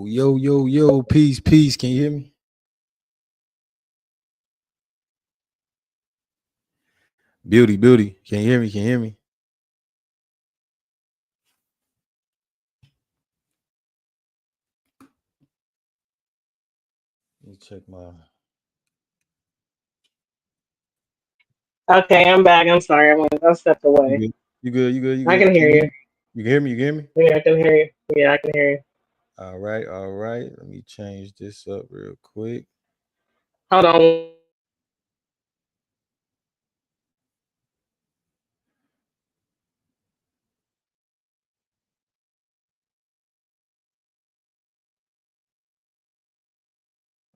Yo, peace. Can you hear me? Beauty. Can you hear me? Can you hear me? Let me check my. Okay, I'm back. I'm sorry. I stepped You away. good? You I good? can Can hear you hear you. me? You can hear me? You can hear me? Yeah, I can hear you. Yeah, I can hear you. All right. Let me change this up real quick. Hold on.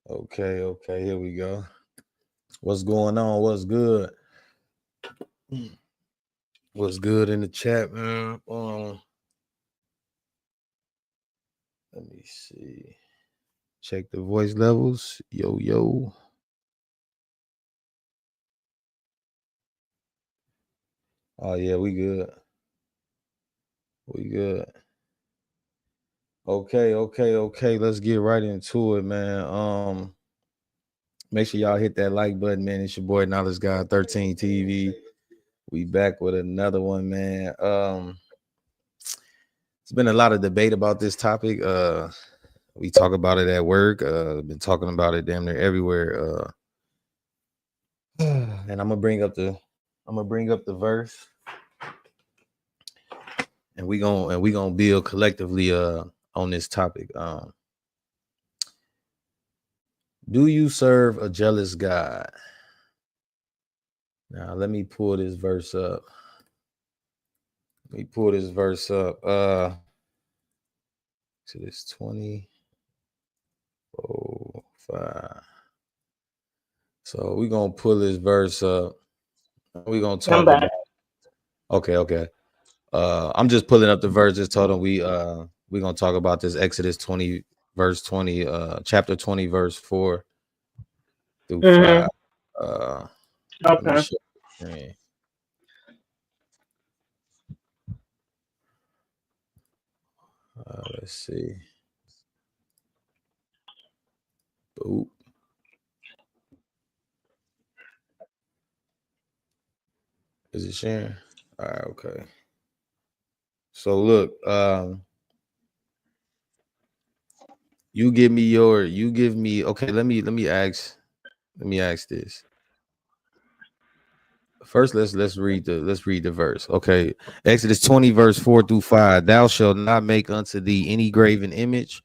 Okay. Here we go. What's going on? What's good? What's good in the chat, man? Let me see. Check the voice levels. Yo. Oh yeah, we good. We good. Okay. Let's get right into it, man. Make sure y'all hit that like button, man. It's your boy Knowledge Guy 13 TV. We back with another one, man. It's been a lot of debate about this topic. We talk about it at work. Been talking about it damn near everywhere. And I'm gonna bring up the verse, and we gonna build collectively on this topic. Do you serve a jealous God? Now let me pull this verse up. To this 20:05. So we're gonna pull this verse up. We're gonna I'm talk back. about okay. I'm just pulling up the verse. Just told him we're gonna talk about this Exodus 20 verse 20, chapter 20 verse 4 through 5. Mm-hmm. Let me Okay. show you the screen. Let's see. Boop. Is it sharing? All right, okay. So look, you give me okay, let me ask this. First, let's read the verse. Okay. Exodus 20, verse 4 through 5. Thou shalt not make unto thee any graven image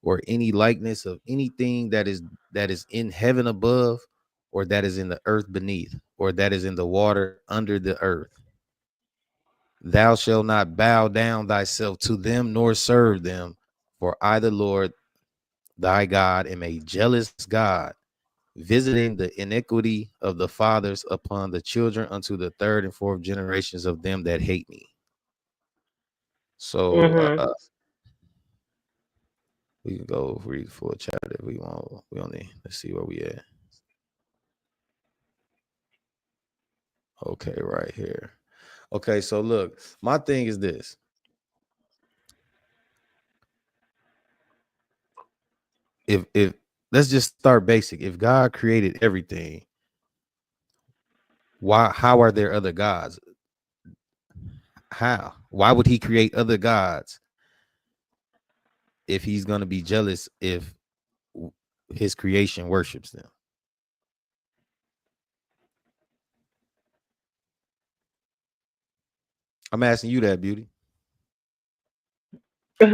or any likeness of anything that is in heaven above, or that is in the earth beneath, or that is in the water under the earth. Thou shalt not bow down thyself to them nor serve them, for I the Lord thy God am a jealous God, visiting the iniquity of the fathers upon the children unto the third and fourth generations of them that hate me. So Mm-hmm. we can go read the full chapter if we want. We only let's see where we at. Okay, right here. Okay, so look, my thing is this. If let's just start basic. If God created everything, how are there other gods? How? Why would he create other gods if he's going to be jealous if his creation worships them? I'm asking you that, Beauty. He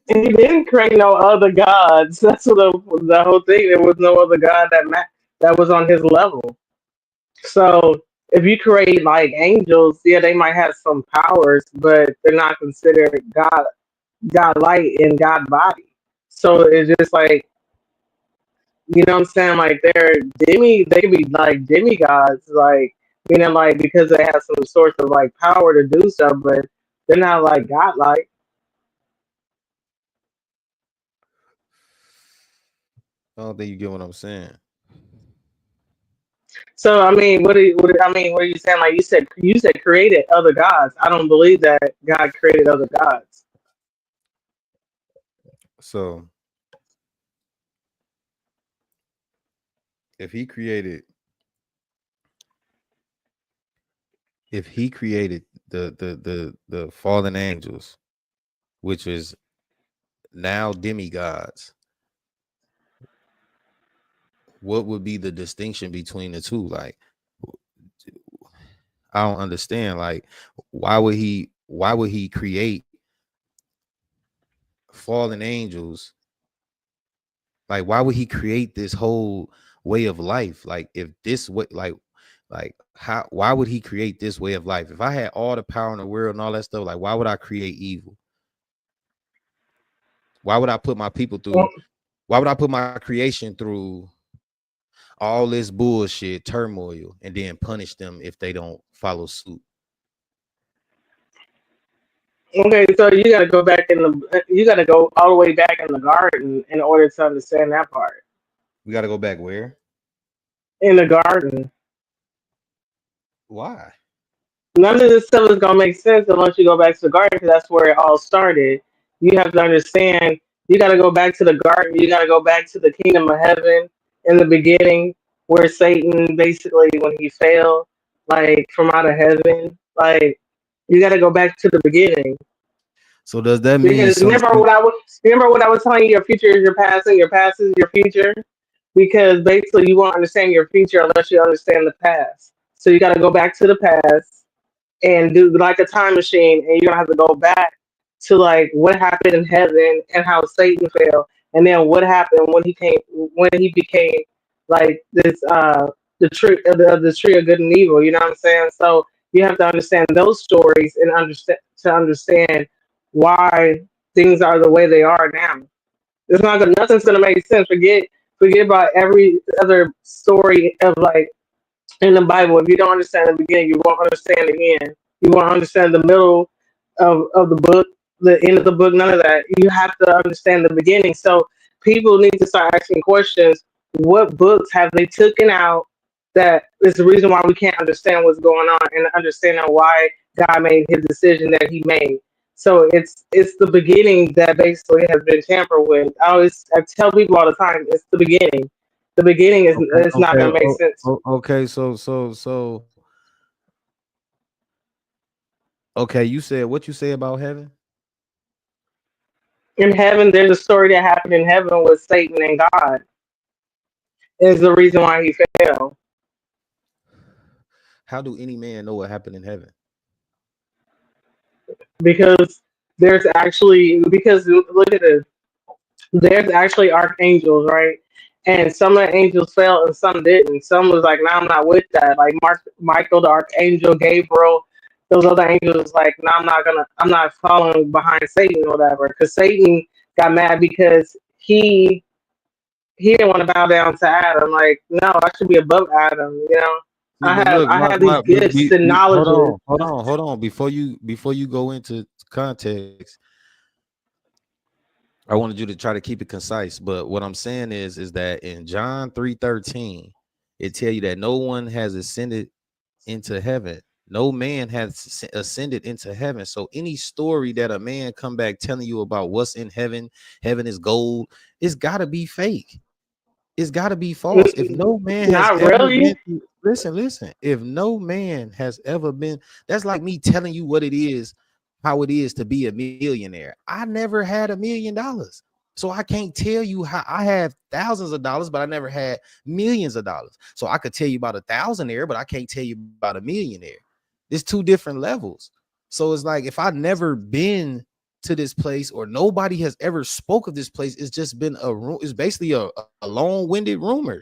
didn't create no other gods. That's what the whole thing. There was no other god that was on his level. So if you create like angels, yeah, they might have some powers, but they're not considered God light and God body. So it's just like, you know what I'm saying? Like they can be like demigods, like like because they have some sort of like power to do stuff, but they're not like God like. I don't think you get what I'm saying. So I mean, what are you saying? Like you said created other gods. I don't believe that God created other gods. So if he created the fallen angels, which is now demigods, what would be the distinction between the two? Like, I don't understand. Like, why would he create fallen angels? Like, why would he create this whole way of life? Like, if this way, like how, why would he create this way of life? If I had all the power in the world and all that stuff, like, why would I create evil? Why would I put my people through? Why would I put my creation through all this bullshit, turmoil, and then punish them if they don't follow suit? Okay, so you gotta go back you gotta go all the way back in the garden in order to understand that part. We got to go back where? In the garden, Why? none of this stuff is gonna make sense unless you go back to the garden because that's where it all started. You have to understand. You got to go back to the garden. You got to go back to the kingdom of heaven in the beginning, where Satan basically, when he fell, like from out of heaven, like you got to go back to the beginning. So does that mean Because remember what I was telling you? Your future is your past, and your past is your future. Because basically, you won't understand your future unless you understand the past. So you got to go back to the past and do like a time machine, and you're gonna have to go back to like what happened in heaven and how Satan fell, and then what happened when he became like this the tree of good and evil. You know what I'm saying? So you have to understand those stories and understand why things are the way they are now. Nothing's gonna make sense. Forget about every other story of like in the Bible. If you don't understand the beginning, you won't understand the end. You won't understand the middle of the book, the end of the book, none of that. You have to understand the beginning. So people need to start asking questions. What books have they taken out that is the reason why we can't understand what's going on and understanding why God made his decision that he made. So it's the beginning that basically has been tampered with. I tell people all the time, it's the beginning. The beginning is Okay, it's not gonna make sense. okay. Okay, you said what you say about heaven? In heaven, there's a story that happened in heaven with Satan and God. Is the reason why he fell. How do any man know what happened in heaven? Because look at this. There's actually archangels, right? And some of the angels fell and some didn't. Some was like, "No, I'm not with that." Like Michael, the archangel, Gabriel, those other angels was like, "No, I'm not following behind Satan or whatever." Because Satan got mad because he didn't want to bow down to Adam. Like, no, I should be above Adam. You know, See, but look, I have these gifts and knowledge. hold on. Before you go into context, I wanted you to try to keep it concise. But what I'm saying is that in John 3:13, it tell you that no one has ascended into heaven. No man has ascended into heaven. So any story that a man come back telling you about what's in heaven, heaven is gold, it's got to be fake. It's got to be false. If no man has Not ever really. been, listen. If no man has ever been, that's like me telling you what it is, how it is to be a millionaire. I never had $1,000,000. So I can't tell you how. I have thousands of dollars, but I never had millions of dollars. So I could tell you about a thousandaire, but I can't tell you about a millionaire. There's two different levels. So it's like if I've never been to this place or nobody has ever spoke of this place, it's just been it's basically a long-winded rumor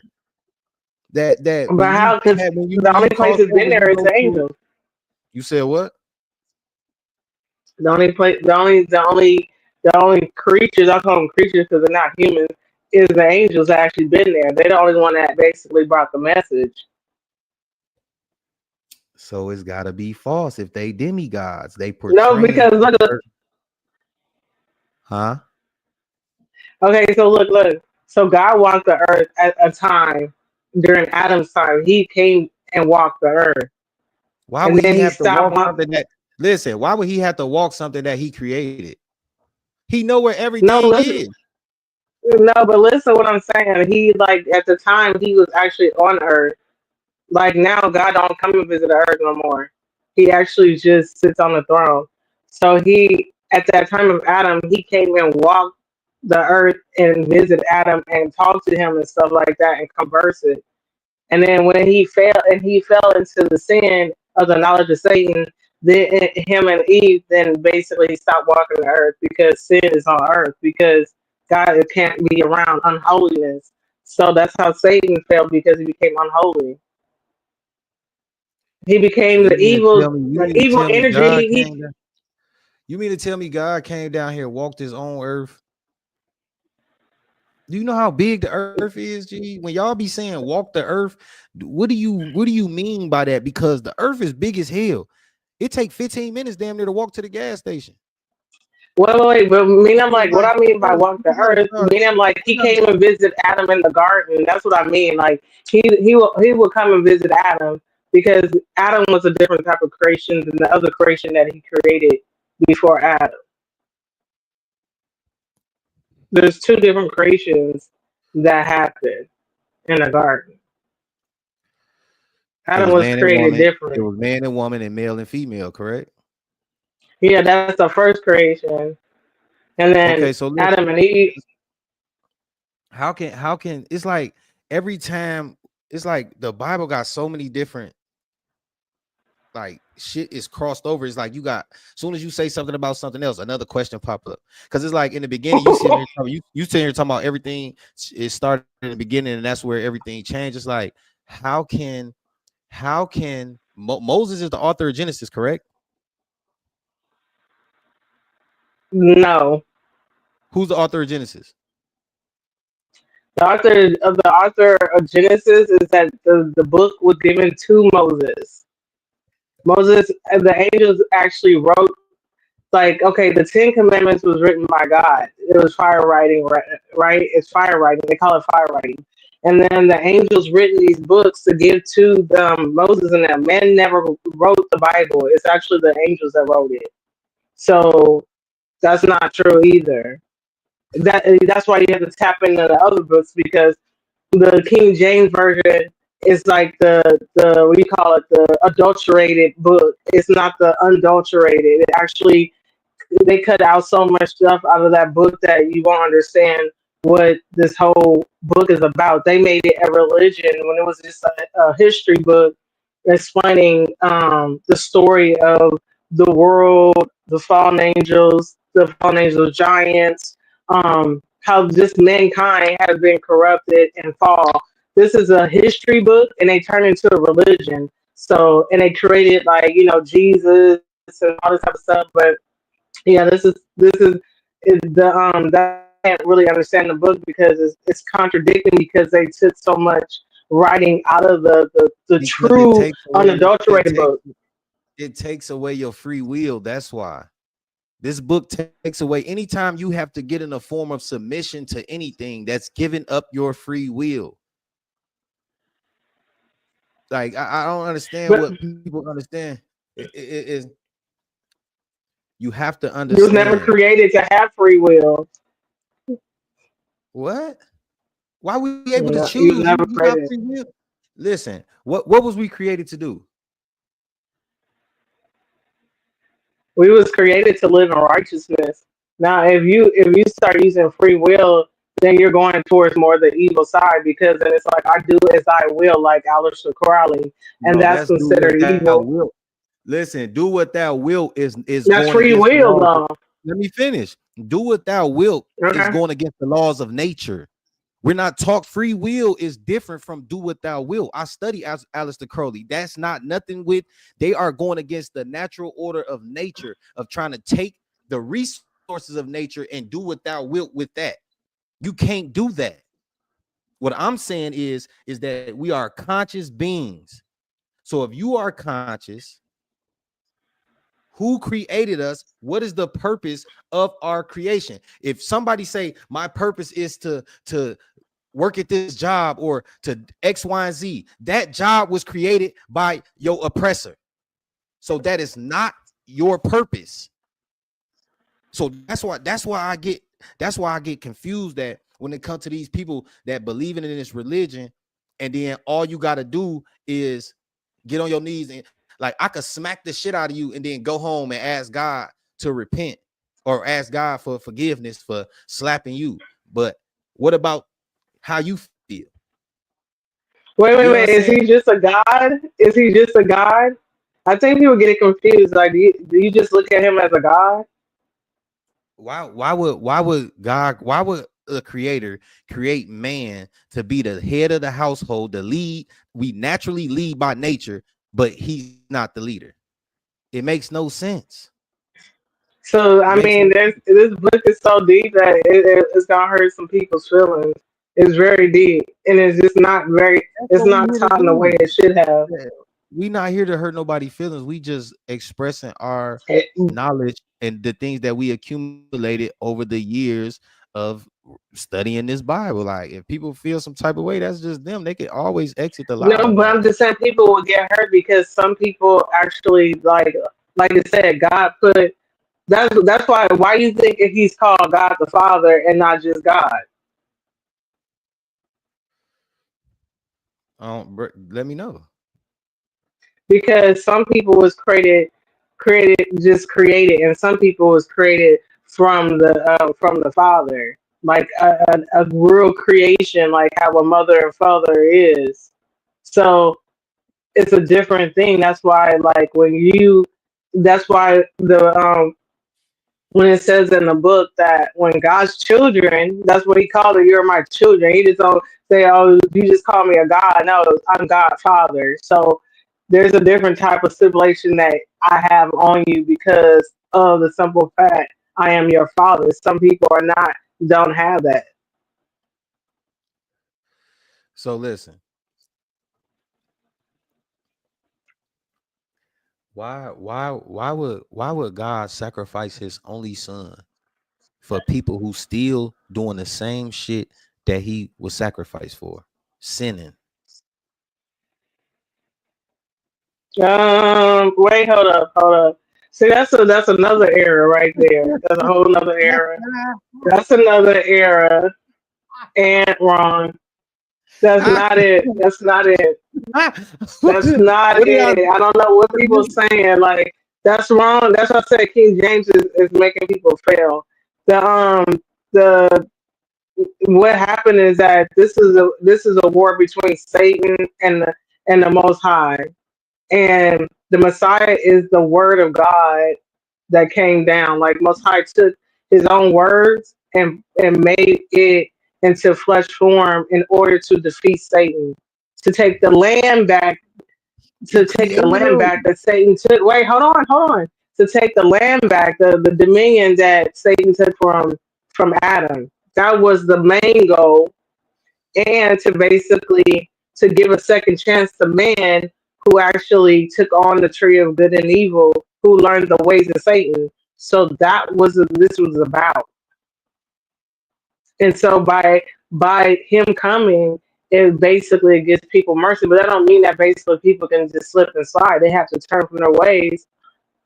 that But how? Because the when only you place cross it's been over, there you is go the through. angels. You said what? The only place, the only creatures, I call them creatures because they're not humans, is the angels that actually been there. They're the only one that basically brought the message. So it's got to be false if they demigods. They No, portraying because look at huh? okay, so look. So God walked the earth at a time during Adam's time. He came and walked the earth, Why and would then he he have to stopped. walk something that listen? Why would he have to walk something that he created? He know where No, everything listen. is. No, but listen what I'm saying. He like at the time he was actually on Earth. Like now, God don't come and visit the Earth no more. He actually just sits on the throne. So he, at that time of Adam, he came and walked the Earth and visited Adam and talked to him and stuff like that and conversed. And then when he fell into the sin of the knowledge of Satan, then him and Eve then basically stopped walking the earth because sin is on earth because God can't be around unholiness. So that's how Satan fell because he became unholy. He So became you mean to tell me? You the mean to evil tell me God energy. came down? You mean to tell me God came down here, walked his own earth? Do you know how big the earth is, G? When y'all be saying walk the earth, what do you mean by that? Because the earth is big as hell. It take 15 minutes damn near to walk to the gas station. Wait, but mean I'm It's like what like I mean by walk the you gotta earth, start. mean I'm like You he gotta, came and visit Adam in the garden. That's what I mean. Like he will come and visit Adam because Adam was a different type of creation than the other creation that he created before Adam. There's two different creations that happened in the garden. it Adam was was man and created woman. It different. was man and woman and male and female, correct? Yeah, that's the first creation. And then Okay, so listen. Adam and Eve. How can it's like every time it's like the Bible got so many different like shit is crossed over. It's like you got as soon as you say something about something else, another question pop up. Because it's like in the beginning, you sitting here talking, you sitting here talking about everything. It started in the beginning, and that's where everything changed. It's like how can Moses is the author of Genesis, correct? No. Who's the author of Genesis? The author of Genesis is that the book was given to Moses. Moses and the angels actually wrote like okay, the Ten Commandments was written by God. It was fire writing, right? It's fire writing. They call it fire writing. And then the angels written these books to give to Moses and them. Men never wrote the Bible. It's actually the angels that wrote it. So that's not true either. That's why you have to tap into the other books because the King James version is like the what do you call it, the adulterated book. It's not the unadulterated. It actually they cut out so much stuff out of that book that you won't understand what this whole book is about. They made it a religion when it was just a history book explaining the story of the world, the fallen angels, giants, how just mankind has been corrupted and fall. This is a history book, and they turned into a religion. So, and they created like Jesus and all this type of stuff. But yeah, this is that I can't really understand the book because it's contradicting because they took so much writing out of the Because it true takes away unadulterated book. it takes away your free will. That's why. This book takes away anytime you have to get in a form of submission to anything that's giving up your free will. Like I don't understand But what people understand. It is you have to you was never understand created to have free will. what? Why we able to Yeah, you was choose? You never you got created. free will. Listen, what was we created to do? We was created to live in righteousness. Now, if you start using free will, then you're going towards more the evil side because then it's like I do as I will, like Aleister Crowley, and No, that's that's do what considered thou evil. wilt. Listen, do what thou wilt is That's going free against the will, laws. though. Let me finish. Do what thou wilt is Okay. going against the laws of nature. We're not taught free will is different from do what thou wilt. I study as Aleister Crowley. That's not nothing with they are going against the natural order of nature of trying to take the resources of nature and do what thou wilt with that. You can't do that. What I'm saying is that we are conscious beings. So if you are conscious, who created us? What is the purpose of our creation? If somebody say my purpose is to work at this job or to X, Y, and Z, that job was created by your oppressor. So that is not your purpose. So that's why I get confused that when it comes to these people that believing in this religion, and then all you got to do is get on your knees and like I could smack the shit out of you and then go home and ask God to repent or ask God for forgiveness for slapping you. But what about how you feel? Wait. Is he just a god? Is he just a god? I think people get it confused. Like, do you just look at him as a god? Why would a creator create man to be the head of the household, the lead? We naturally lead by nature, but he's not the leader. It makes no sense. So It I makes mean, no this book is so deep that it's gonna hurt some people's feelings. It's very deep, and it's just not very. That's It's what we not here to taught in the way do. it should have. Yeah. We not here to hurt nobody's feelings. We just expressing our It- knowledge and the things that we accumulated over the years of studying this Bible. Like if people feel some type of way, that's just them. They can always exit the no, live. but Like I'm just saying people will get hurt because some people actually like I said, God put. That's why you think if he's called God the Father and not just God. let me know. Because some people was created and some people was created from the father, like a real creation, like how a mother and father is. So it's a different thing. That's why like that's why the when it says in the book that when God's children, that's what he called it, you're my children. He just don't say, oh, you just call me a God. No, I'm God Father. So there's a different type of stipulation that I have on you because of the simple fact I am your father. Some people are not, don't have that. So listen, why would God sacrifice his only son for people who still doing the same shit that he was sacrificed for? Sinning. Wait, hold up. See, that's another era right there. That's a whole nother era. That's another era and wrong. That's not it. That's not it. That's not What did I it. I don't know what people saying. Like that's wrong. That's what I said. King James is making people fail. The the what happened is that this is a war between Satan and the Most High, and the Messiah is the Word of God that came down. Like Most High took His own words and made it into flesh form in order to defeat Satan, to take the land back, he to take the created land back him? that Satan took. Wait, hold on. To take the land back, the dominion that Satan took from Adam. That was the main goal, and to basically to give a second chance to man who actually took on the tree of good and evil, who learned the ways of Satan. So that was what this was about. And so by him coming, it basically gives people mercy. But that don't mean that basically people can just slip and slide. They have to turn from their ways,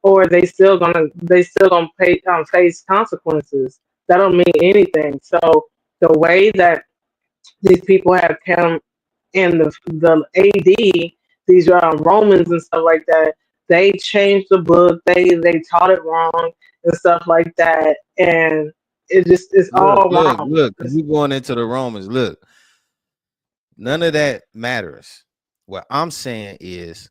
or they still gonna face consequences. That don't mean anything. So the way that these people have come in the AD, these Romans and stuff like that, they changed the book. They taught it wrong and stuff like that, and it's Look, all look, wrong. look. You going into the Romans. Look, none of that matters. What I'm saying is,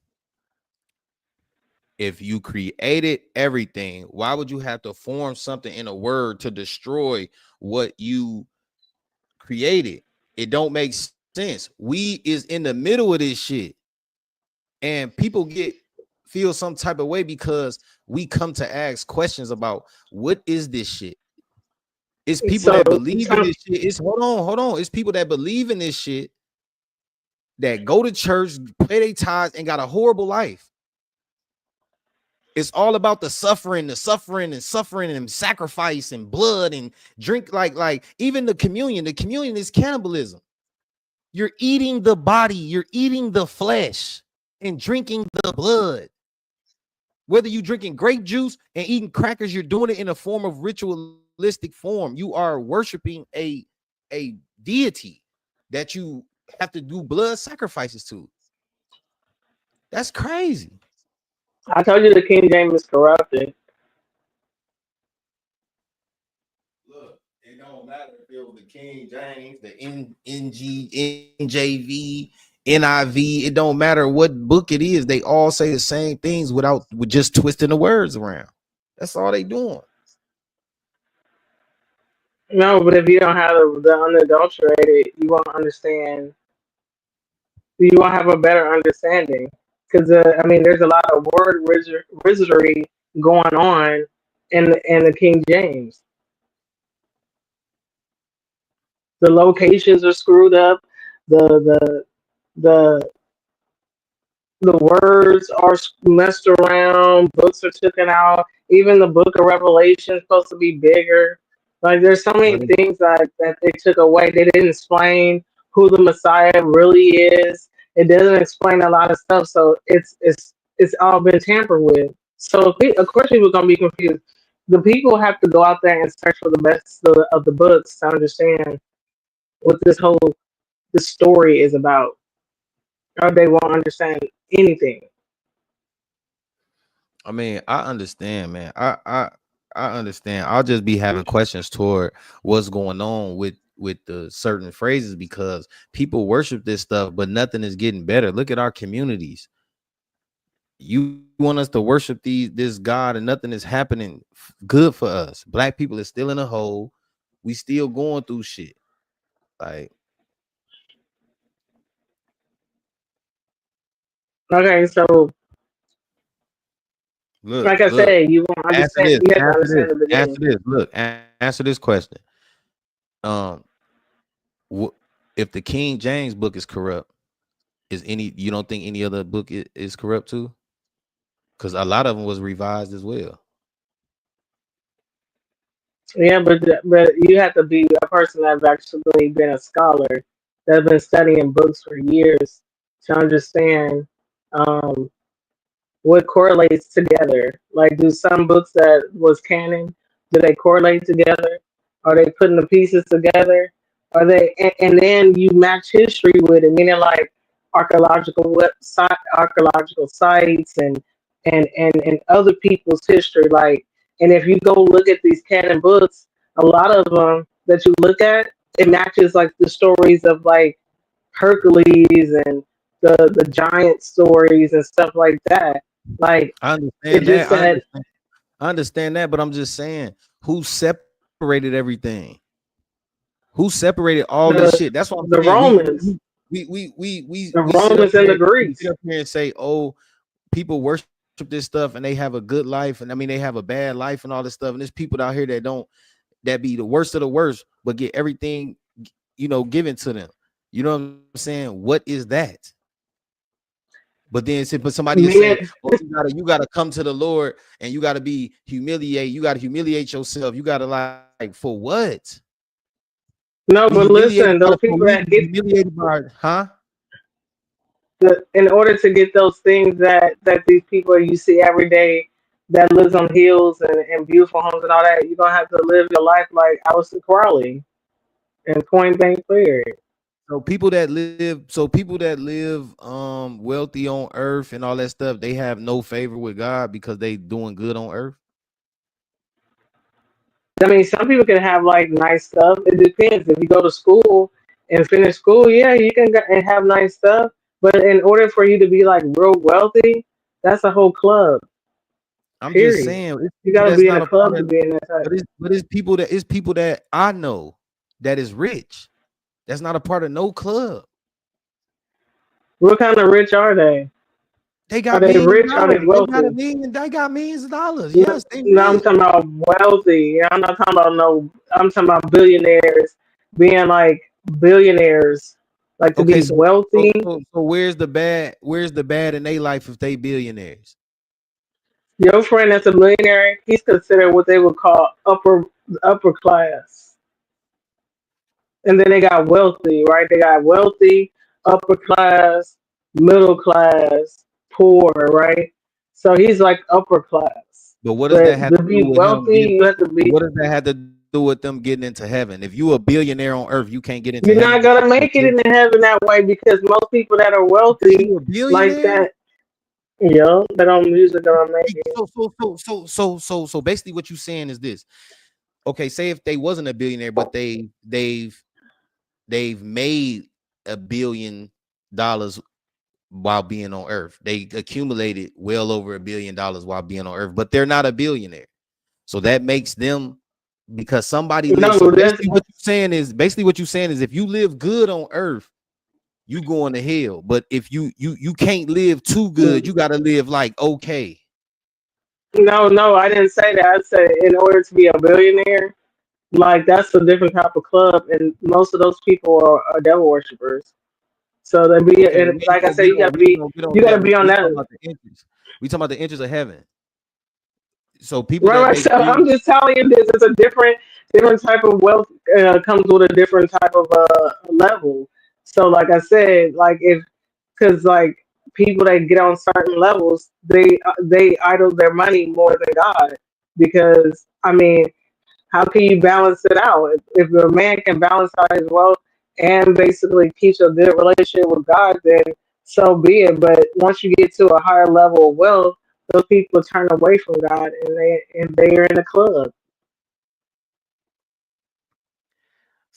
if you created everything, why would you have to form something in a word to destroy what you created? It don't make sense. We is in the middle of this shit, and people feel some type of way because we come to ask questions about what is this shit. It's people So that believe in some this shit. It's hold on. It's people that believe in this shit that go to church, pay their tithes, and got a horrible life. It's all about the suffering and sacrifice and blood and drink. Like even the communion. The communion is cannibalism. You're eating the body, you're eating the flesh and drinking the blood. Whether you're drinking grape juice and eating crackers, you're doing it in a form of ritualistic form. You are worshiping a a deity that you have to do blood sacrifices to. That's crazy. I told you the King James is corrupted. Look, it don't matter if it was the King James, the NG, NJV, NIV. It don't matter what book it is. They all say the same things with just twisting the words around. That's all they doing. No, but if you don't have the unadulterated, you won't understand. You won't have a better understanding. Because I mean, there's a lot of word wizardry going on in the King James. The locations are screwed up. The the the words are messed around. Books are taken out. Even the Book of Revelation is supposed to be bigger. Like there's so many Right. things that they took away. They didn't explain who the Messiah really is. It doesn't explain a lot of stuff. So it's all been tampered with. So of course people are gonna be confused. The people have to go out there and search for the best of the books to understand what this story is about, or they won't understand anything. I mean, I understand, man. I understand. I'll just be having questions toward what's going on with the certain phrases because people worship this stuff, but nothing is getting better. Look at our communities. You want us to worship this God and nothing is happening good for us. Black people is still in a hole. We still going through shit. Like, Okay, so like I look. said, you won't Answer understand. this. You have to Answer this. understand the Answer beginning. this. Look, answer this question. Um, if the King James book is corrupt, you don't think any other book is corrupt too? Because a lot of them was revised as well. Yeah, but you have to be a person that's actually been a scholar that's been studying books for years to understand um, what correlates together. Like, do some books that was canon, do they correlate together? Are they putting the pieces together? Are they, and then you match history with it, meaning like archaeological sites and other people's history. Like, and if you go look at these canon books, a lot of them that you look at, it matches like the stories of like Hercules and the giant stories and stuff like that. Like I it understand just that. said I understand that, but I'm just saying, who separated everything? Who separated all this the shit? That's what I'm the saying. Romans, the We sit up Romans and here, the Greeks. and say, oh, people worship this stuff and they have a good life, and I mean they have a bad life and all this stuff. And there's people out here that be the worst of the worst, but get everything given to them. You know what I'm saying? What is that? But then somebody is saying, Man, oh, you gotta come to the Lord and you gotta be humiliate, you gotta humiliate yourself. You gotta like for what? no, Be but humiliated listen, by those the people police, that be get humiliated by huh? in order to get those things that these people you see every day that lives on hills and beautiful homes and all that, you're gonna have to live your life like Aleister Crowley and point blank clear. People that live wealthy on earth and all that stuff, they have no favor with God because they doing good on earth. I mean, some people can have like nice stuff. It depends. If you go to school and finish school, yeah, you can and have nice stuff. But in order for you to be like real wealthy, that's a whole club. I'm just Period. saying it's You people got to that's be in not a a part club to of be in that type. it's people that I know that is rich. That's not a part of no club. What kind of rich are they? They Are got they millions of rich? Are they dollars. wealthy? They got millions of dollars. No, Yes, they no, I'm rich. talking about wealthy. I'm not talking about no. I'm talking about billionaires being like billionaires, like to Okay, be wealthy. so where's the bad in their life if they billionaires? Your friend that's a millionaire, he's considered what they would call upper class. And then they got wealthy, right? They got wealthy, upper class, middle class, poor, right? So he's like upper class. But what does that But have to to do be with him wealthy, getting? you have to be What does that have to do with them getting into heaven? If you a billionaire on earth, you can't get into You're heaven not because gonna you're make it rich. into heaven that way because most people that are Because wealthy you a like billionaire. that, that don't usually gonna make it. So basically what you saying is this. Okay, say if they wasn't a billionaire, but they've made $1 billion while being on earth. They accumulated well over $1 billion while being on earth, but they're not a billionaire. So that makes them, because somebody lives. So No, that's basically what you're saying is if you live good on earth, you going to hell. But if you can't live too good, you gotta live like okay. no. I didn't say that. I said in order to be a billionaire, like that's a different type of club, and most of those people are devil worshippers. So they be, Okay, and like I said, we don't you do gotta that. be on We that. talking about the interest. We talking about the interest of heaven. So people Right, that right. make So I'm billions. just telling you this. It's a different type of wealth. Comes with a different type of level. So, like I said, like if because like people that get on certain levels, they idol their money more than God. Because I mean, how can you balance it out? If a man can balance out his wealth and basically keep a good relationship with God, then so be it. But once you get to a higher level of wealth, those people turn away from God and they are in the club.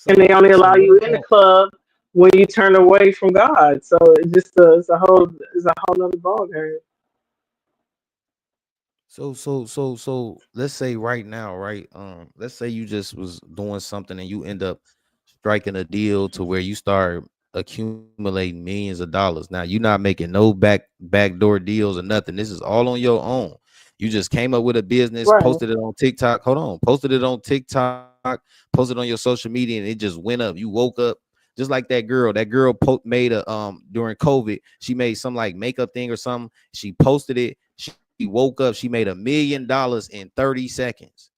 And they only So allow what you in the about club when you turn away from God. So it's a whole nother ballgame. so let's say right now, right? Let's say you just was doing something and you end up striking a deal to where you start accumulating millions of dollars. Now you're not making no backdoor deals or nothing. This is all on your own. You just came up with a business, Right. posted it on TikTok. Hold on, posted it on TikTok, posted on your social media, and it just went up. You woke up just like that girl. That girl made a during COVID. She made some like makeup thing or something. She posted it. She woke up. She made $1 million in 30 seconds.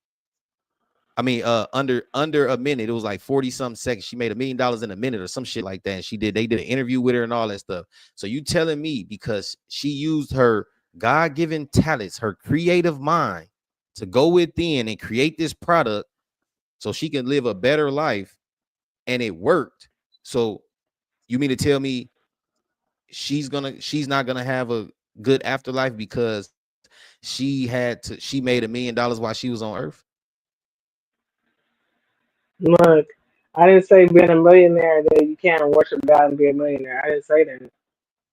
I mean, under a minute. It was like 40 something seconds. She made $1 million in a minute or some shit like that. And they did an interview with her and all that stuff. So you telling me because she used her God-given talents, her creative mind to go within and create this product so she can live a better life, and it worked. So you mean to tell me she's not gonna have a good afterlife because she made $1 million while she was on earth? Look, I didn't say being a millionaire that you can't worship God and be a millionaire. I didn't say that.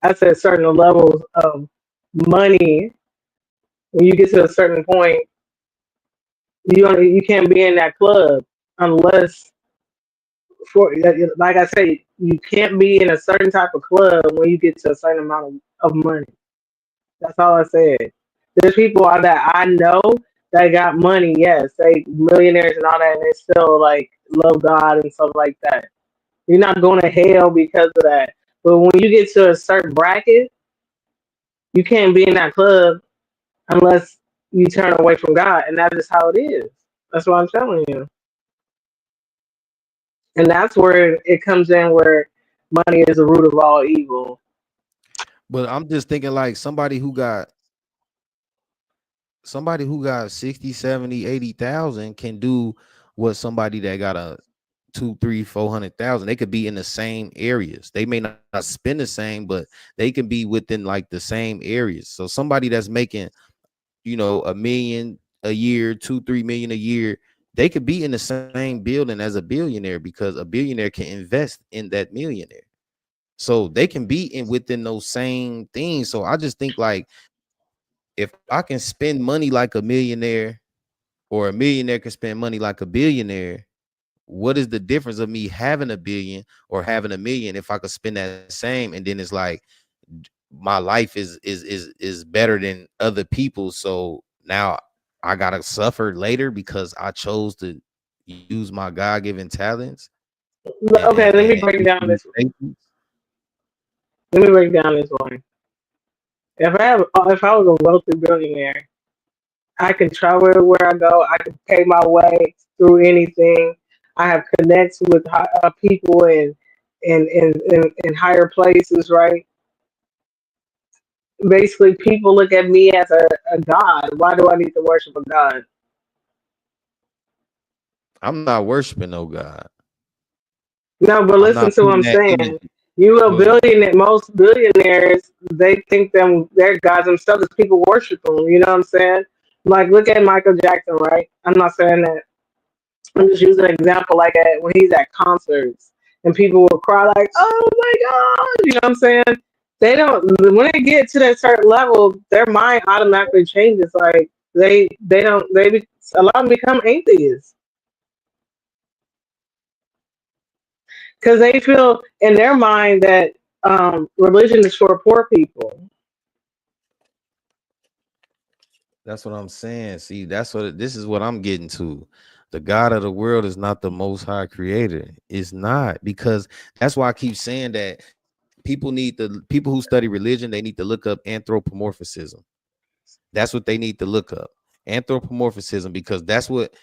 I said certain levels of money. When you get to a certain point, you can't be in that club unless for like I say, you can't be in a certain type of club when you get to a certain amount of money. That's all I said. There's people that I know that got money, yes, they millionaires and all that, and they still like love God and stuff like that. You're not going to hell because of that. But when you get to a certain bracket, you can't be in that club unless you turn away from God, and that is how it is. That's what I'm telling you. And that's where it comes in where money is the root of all evil. But I'm just thinking like somebody who got 60, 70, 80,000 can do what somebody that got a 2, 3, 400,000. They could be in the same areas. They may not spend the same, but they can be within like the same areas. So somebody that's making, a million a year, 2, 3 million a year, they could be in the same building as a billionaire because a billionaire can invest in that millionaire. So they can be in within those same things. So I just think like if I can spend money like a millionaire or a millionaire can spend money like a billionaire, what is the difference of me having a billion or having a million if I could spend that same? And then it's like my life is better than other people. So now I gotta suffer later because I chose to use my God-given talents and Okay, and, let me and break use down these this. things. Let me break down this one. If I was a wealthy billionaire, I can travel where I go. I can pay my way through anything. I have connects with people in higher places, right? Basically, people look at me as a god. Why do I need to worship a god? I'm not worshiping no God. No, but I'm listen not to what putting I'm that saying. energy. You a Go ahead. billionaire. Most billionaires, they think they're gods themselves. People worship them. You know what I'm saying? Like, look at Michael Jackson, right? I'm not saying that. I'm just using an example like when he's at concerts and people will cry like, "Oh my God!" You know what I'm saying? They don't. When they get to that certain level, their mind automatically changes. Like they don't. A lot of them become atheists because they feel in their mind that religion is for poor people. That's what I'm saying. See, this is what I'm getting to. The God of the world is not the most high creator. It's not, because that's why I keep saying that people who study religion, they need to look up anthropomorphism. That's what they need to look up. Anthropomorphism, because that's what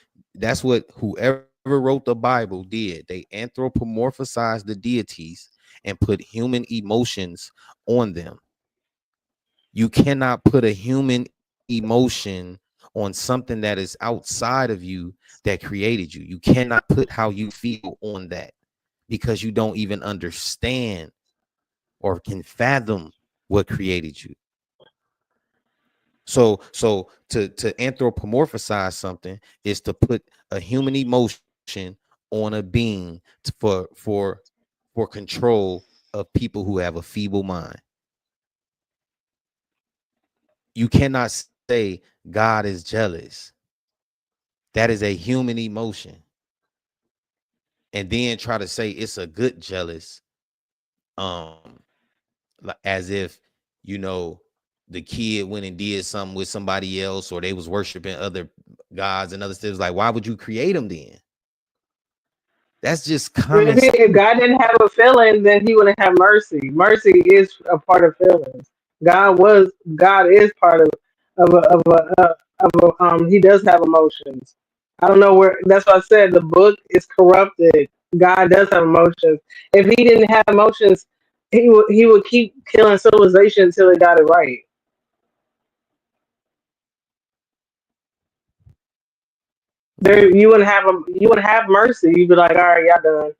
whoever wrote the Bible did. They anthropomorphized the deities and put human emotions on them. You cannot put a human emotion on something that is outside of you that created you. You cannot put how you feel on that, because you don't even understand or can fathom what created you. So to anthropomorphize something is to put a human emotion on a being for control of people who have a feeble mind. You cannot say God is jealous. That is a human emotion. And then try to say it's a good jealous, um, as if, you know, the kid went and did something with somebody else, or they was worshiping other gods and other stuff. Like, why would you create them then? That's just common sense. If God didn't have a feeling, then He wouldn't have mercy. Mercy is a part of feelings. God is part of. He does have emotions. I don't know where. That's why I said the book is corrupted. God does have emotions. If He didn't have emotions, He would keep killing civilization until He got it right. There, you wouldn't have mercy. You'd be like, all right, y'all done.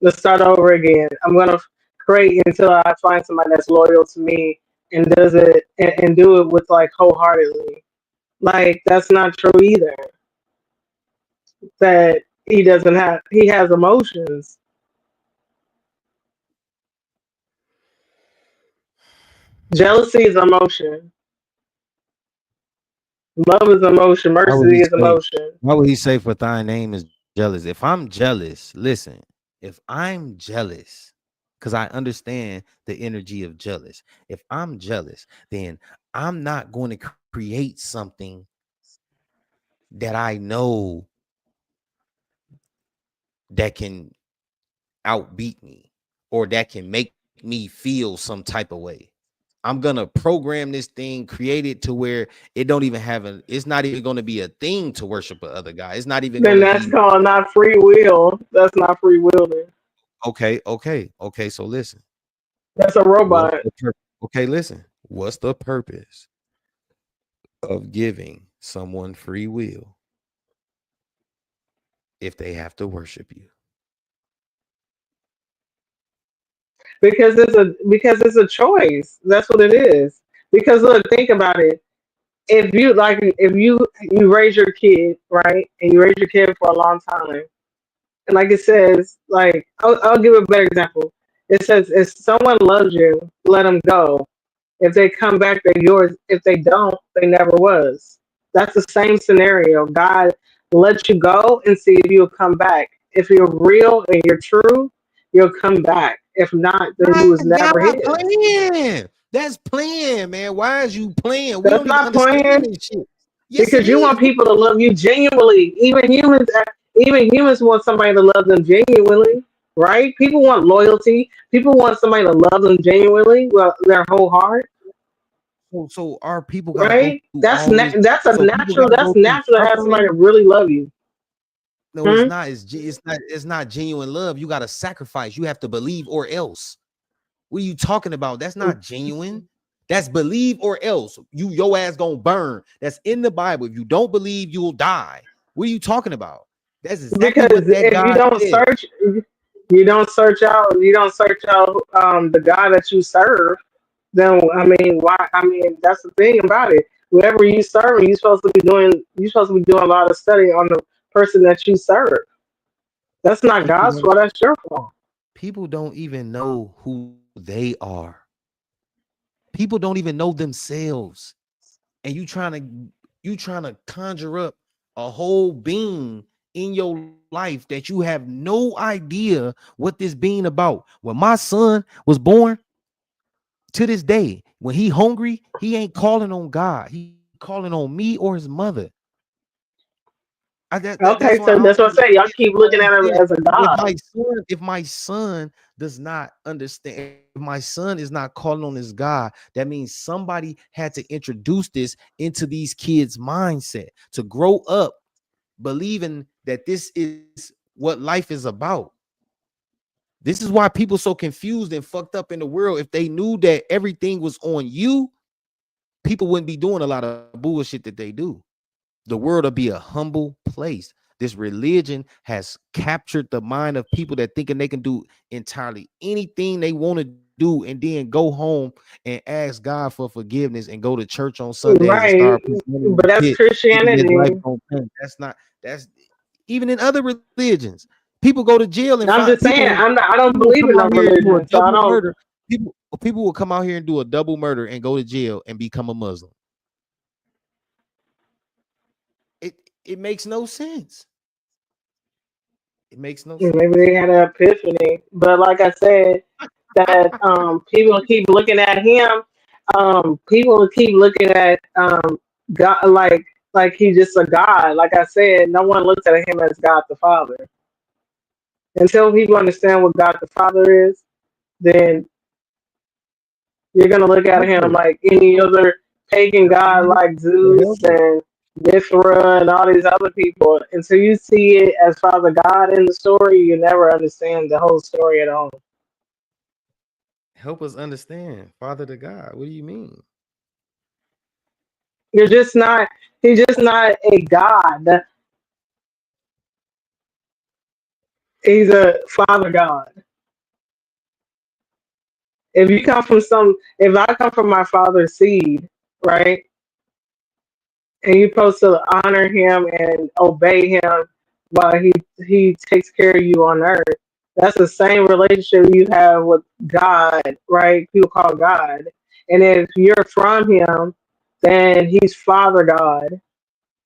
Let's start over again. I'm gonna create until I find somebody that's loyal to me and does it and do it with like wholeheartedly. Like that's not true either. That he has emotions. Jealousy is emotion. Love is emotion. Why would Mercy he is say, emotion. for thy name is jealous? If I'm jealous, listen, if I'm jealous, because I understand the energy of jealous. If I'm jealous, then I'm not going to create something that I know that can outbeat me, or that can make me feel some type of way. I'm gonna program this thing, create it to where it don't even have it's not even gonna be a thing to worship a other guy. It's not even Then gonna that's be called not free will. That's not free will. Then okay. So listen, that's a what's robot. the okay, listen, what's the purpose of giving someone free will if they have to worship you? Because it's a choice. That's what it is. Because look, think about it. If you raise your kid right, and you raise your kid for a long time, and like it says, like I'll give a better example. It says if someone loves you, let them go. If they come back, they're yours. If they don't, they never was. That's the same scenario. God let you go and see if you'll come back. If you're real and you're true, you'll come back. If not, then you was God never his. playing. That's playing, man. Why is you playing? We That's don't even not understand playing. this shit. Yes, it Because you is. want people to love you genuinely. Even humans want somebody to love them genuinely, right? People want loyalty. People want somebody to love them genuinely, well, their whole heart, So our people got to go right? through That's all this. that's a So people natural. got to That's go through natural to have somebody suffering. to really love you. No, it's Hmm? not. It's not genuine love. You got to sacrifice. You have to believe or else. What are you talking about? That's not genuine. That's believe or else. Your ass gonna burn. That's in the Bible. If you don't believe, you will die. What are you talking about? That's exactly Because what that if God said. you don't search out the God that you serve, then I mean, why? I mean, that's the thing about it. Whoever you serve, you're supposed to be doing a lot of study on the person that you serve. That's not People God's don't fault. That's your fault. people don't even know who they are. People don't even know themselves. And you trying to conjure up a whole being in your life that you have no idea what this being about. When my son was born, to this day, when he hungry, he ain't calling on God. He calling on me or his mother. That's Okay, why I so don't that's what I say. understand. Y'all keep I don't looking at him understand as a God. if my son does not understand, if my son is not calling on his God, that means somebody had to introduce this into these kids' mindset to grow up believing that this is what life is about. This is why people so confused and fucked up in the world. If they knew that everything was on you, people wouldn't be doing a lot of bullshit that they do. The world will be a humble place. This religion has captured the mind of people that thinking they can do entirely anything they want to do and then go home and ask God for forgiveness and go to church on Sundays and start Right. putting money in But the that's pit thinking this life Christianity. gonna change. That's even in other religions. People go to jail and I'm find just saying, I don't people will believe come in out no here and do a religion, so I double don't. murder. People will come out here and do a double murder and go to jail and become a Muslim. It it makes no sense. It makes no Maybe sense. they had an epiphany. But like I said, that people keep looking at him. People keep looking at God like he's just a God. Like I said, no one looks at him as God the Father. Until people understand what God the Father is, then you're gonna look at him Helper, like any other pagan god he's like a Zeus helper. and Mithra and all these other people. Until you see it as Father God in the story, you never understand the whole story at all. Help us understand. Father to God. What do you mean? You're just not. He's just not a god. He's a Father God. If I come from my father's seed, right, and you're supposed to honor him and obey him while he takes care of you on earth. That's the same relationship you have with God, right? People call God. And if you're from him, then he's Father God.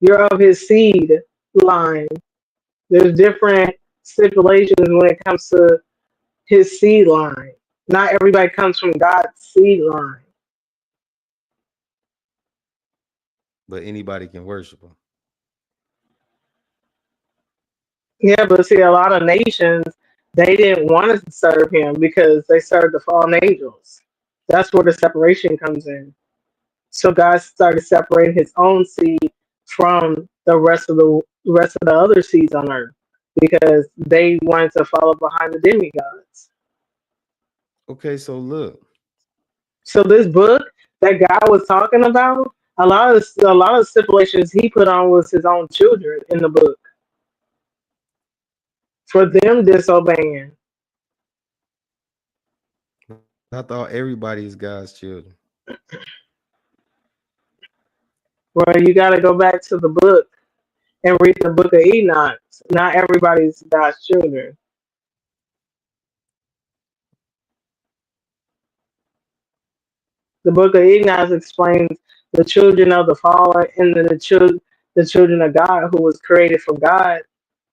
You're of his seed line. There's different stipulations when it comes to his seed line. Not everybody comes from God's seed line. But anybody can worship him. Yeah, but see, a lot of nations they didn't want to serve him because they served the fallen angels. That's where the separation comes in. So God started separating His own seed from the rest of the other seeds on earth because they wanted to follow behind the demigods. Okay, so look. So this book that God was talking about, a lot of stipulations He put on was His own children in the book for them disobeying. I thought everybody is God's children. Well, you got to go back to the book and read the book of Enoch. Not everybody's God's children. The book of Enoch explains the children of the fallen and then the children of God who was created from God,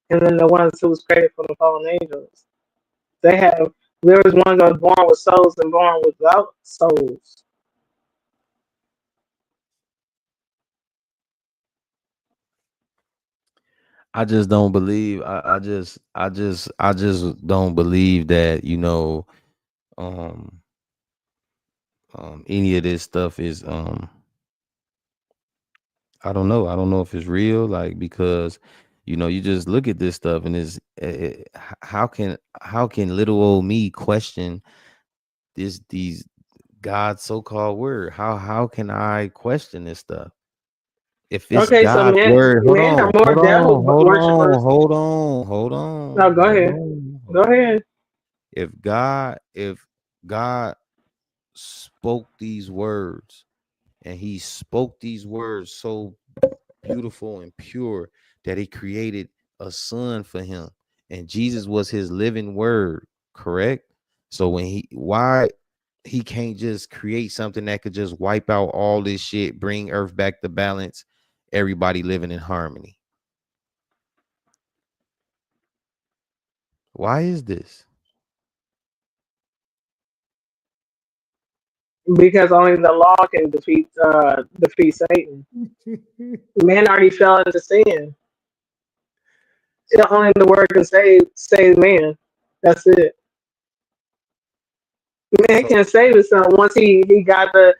and then the ones who was created from the fallen angels. They have there was one that was born with souls and born without souls. I just don't believe. I just don't believe that um any of this stuff is I don't know. I don't know if it's real, like because you just look at this stuff and how can little old me question these God's so-called word? How can I question this stuff? If it's Okay, so God's word, hold men are on, more hold devil on, hold on, worshippers. hold on, hold on, No, go hold ahead. on, Go hold on. ahead. If God spoke these words, and he spoke these words so beautiful and pure that he created a son for him, and Jesus was his living word, correct? So why he can't just create something that could just wipe out all this shit, bring earth back to balance, everybody living in harmony? Why is this? Because only the law can defeat Satan. Man already fell into sin. Only the word can save man. That's it. Man So can save himself once he got the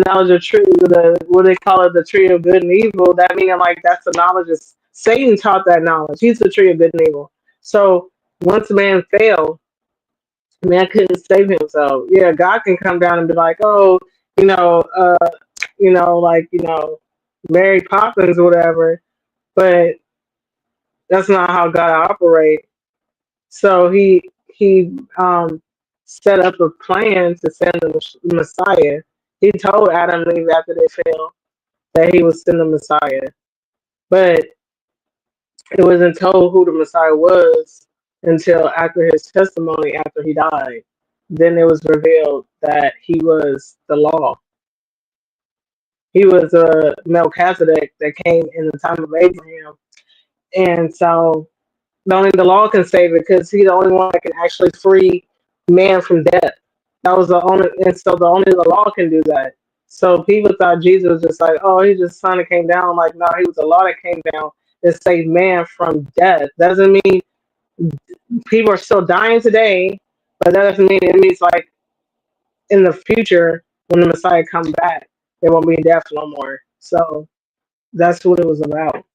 knowledge of true the what they call it, the tree of good and evil. That meaning like that's the knowledge of Satan taught that knowledge. He's the tree of good and evil. So once man failed, man couldn't save himself. Yeah, God can come down and be like, oh, you know, uh, like Mary Poppins or whatever, but that's not how God operates. So he set up a plan to send the Messiah. He told Adam and Eve after they failed that he would send the Messiah, but it wasn't told who the Messiah was until after his testimony, after he died. Then it was revealed that he was the law. He was a Melchizedek that came in the time of Abraham, and so only the law can save it because he's the only one that can actually free man from death. That was the only, and so the law can do that. So people thought Jesus was just like, oh, he's just son that came down. Like, no, he was the law that came down and saved man from death. Doesn't mean people are still dying today, but that doesn't mean it means like in the future when the Messiah comes back, there won't be death no more. So that's what it was about.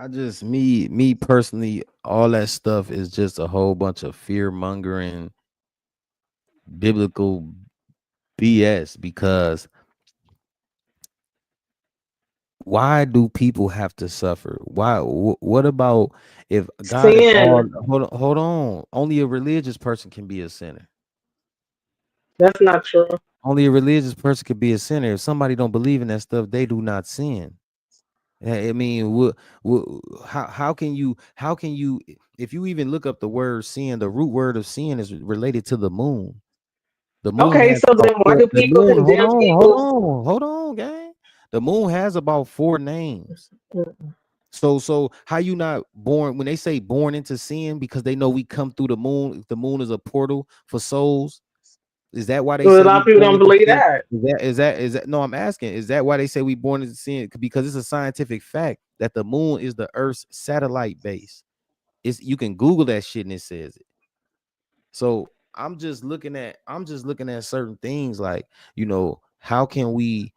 me personally, all that stuff is just a whole bunch of fear mongering biblical BS. Because why do people have to suffer? Why? What about if God is all? Sin, Hold on. Only a religious person can be a sinner. that's not true. Only a religious person could be a sinner. If somebody don't believe in that stuff, they do not sin. I mean, how can you if you even look up the word sin, the root word of sin is related to the moon. The moon Okay, has so about then why do the people moon. condemn people? Hold on, gang. The moon has about 4 names. So how you not born when they say born into sin because they know we come through the moon? If the moon is a portal for souls, is that why they Well, a say lot we of people born don't into believe sin? that. Is that no, I'm asking, is that why they say we born into sin? Because it's a scientific fact that the moon is the Earth's satellite base. It's you can Google that shit and it says it. So I'm just looking at certain things like, how can we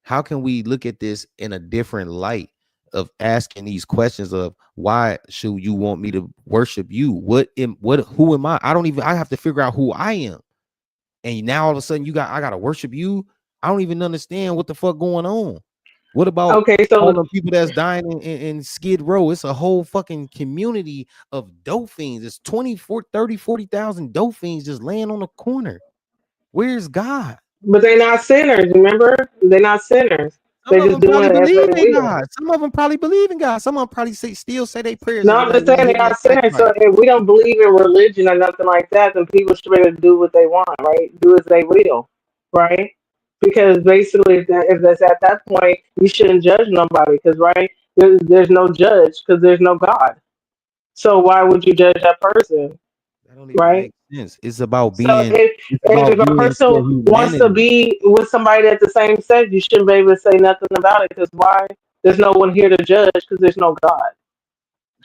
look at this in a different light of asking these questions of why should you want me to worship you? Who am I? I have to figure out who I am. And now all of a sudden I gotta worship you. I don't even understand what the fuck going on. What about Okay, all so the people that's dying in Skid Row? It's a whole fucking community of dope fiends. It's 24, 30, 40,000 dope fiends just laying on the corner. Where's God? but they're not sinners. Remember, they're not sinners. Some They're of just them doing probably it as they believe in will. God. Some of them probably believe in God. Some of them probably still say their prayers No, every I'm night just when saying they they're hitting not that sinners. So flashlight. if we don't believe in religion or nothing like that, then people should be able to do what they want, right? Do as they will, right? Because basically, if that's at that point, you shouldn't judge nobody, because right, there's no judge because there's no God. So why would you judge that person, That don't even right? make sense. It's about So being. if It's if about a being person for wants to humanity. be with somebody at the same sex, you shouldn't be able to say nothing about it. Because why? There's no one here to judge because there's no God.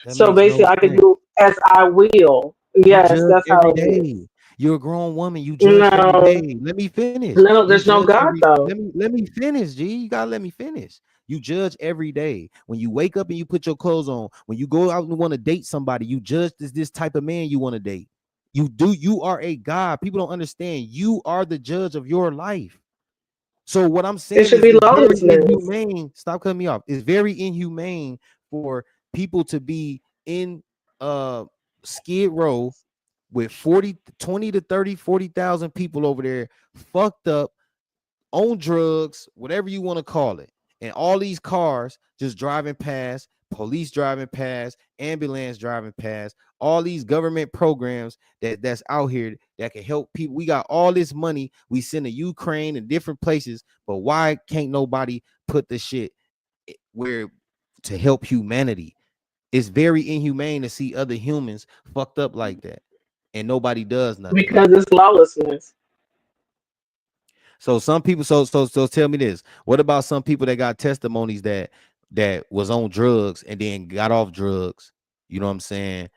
That So makes basically, no I can sense. do as I will. You Yes, judge that's how every it is. day. You're a grown woman. You judge every No, day. Let me finish. no, You there's no judge God every. though. Let me finish. G, you gotta let me finish. You judge every day. When you wake up and you put your clothes on. When you go out and want to date somebody, you judge this type of man you want to date. You do. You are a God. People don't understand. You are the judge of your life. So what I'm It saying should is be it's very lawlessness. inhumane. Stop cutting me off. It's very inhumane for people to be in Skid Row with 20 to 30, 40,000 people over there fucked up on drugs, whatever you want to call it. And all these cars just driving past, police driving past, ambulance driving past, all these government programs that's out here that can help people. We got all this money we send to Ukraine and different places, but why can't nobody put the shit where to help humanity? It's very inhumane to see other humans fucked up like that, and nobody does nothing. Because it's lawlessness. So some people, so tell me this: what about some people that got testimonies that was on drugs and then got off drugs? You know what I'm saying?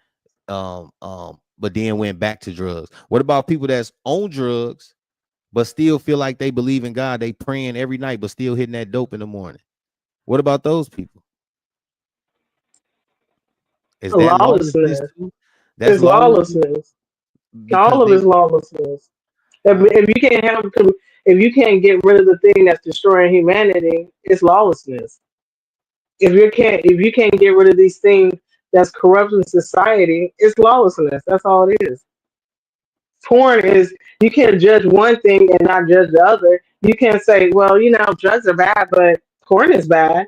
But then went back to drugs. What about people that's on drugs but still feel like they believe in God? They praying every night but still hitting that dope in the morning. What about those people? Is that lawlessness Lawlessness. too? That's It's lawlessness. because All of they. it's lawlessness. If you can't have, if you can't get rid of the thing that's destroying humanity, it's lawlessness. If you can't get rid of these things that's corrupting society, it's lawlessness. That's all it is. Porn is, you can't judge one thing and not judge the other. You can't say, well, drugs are bad, but porn is bad.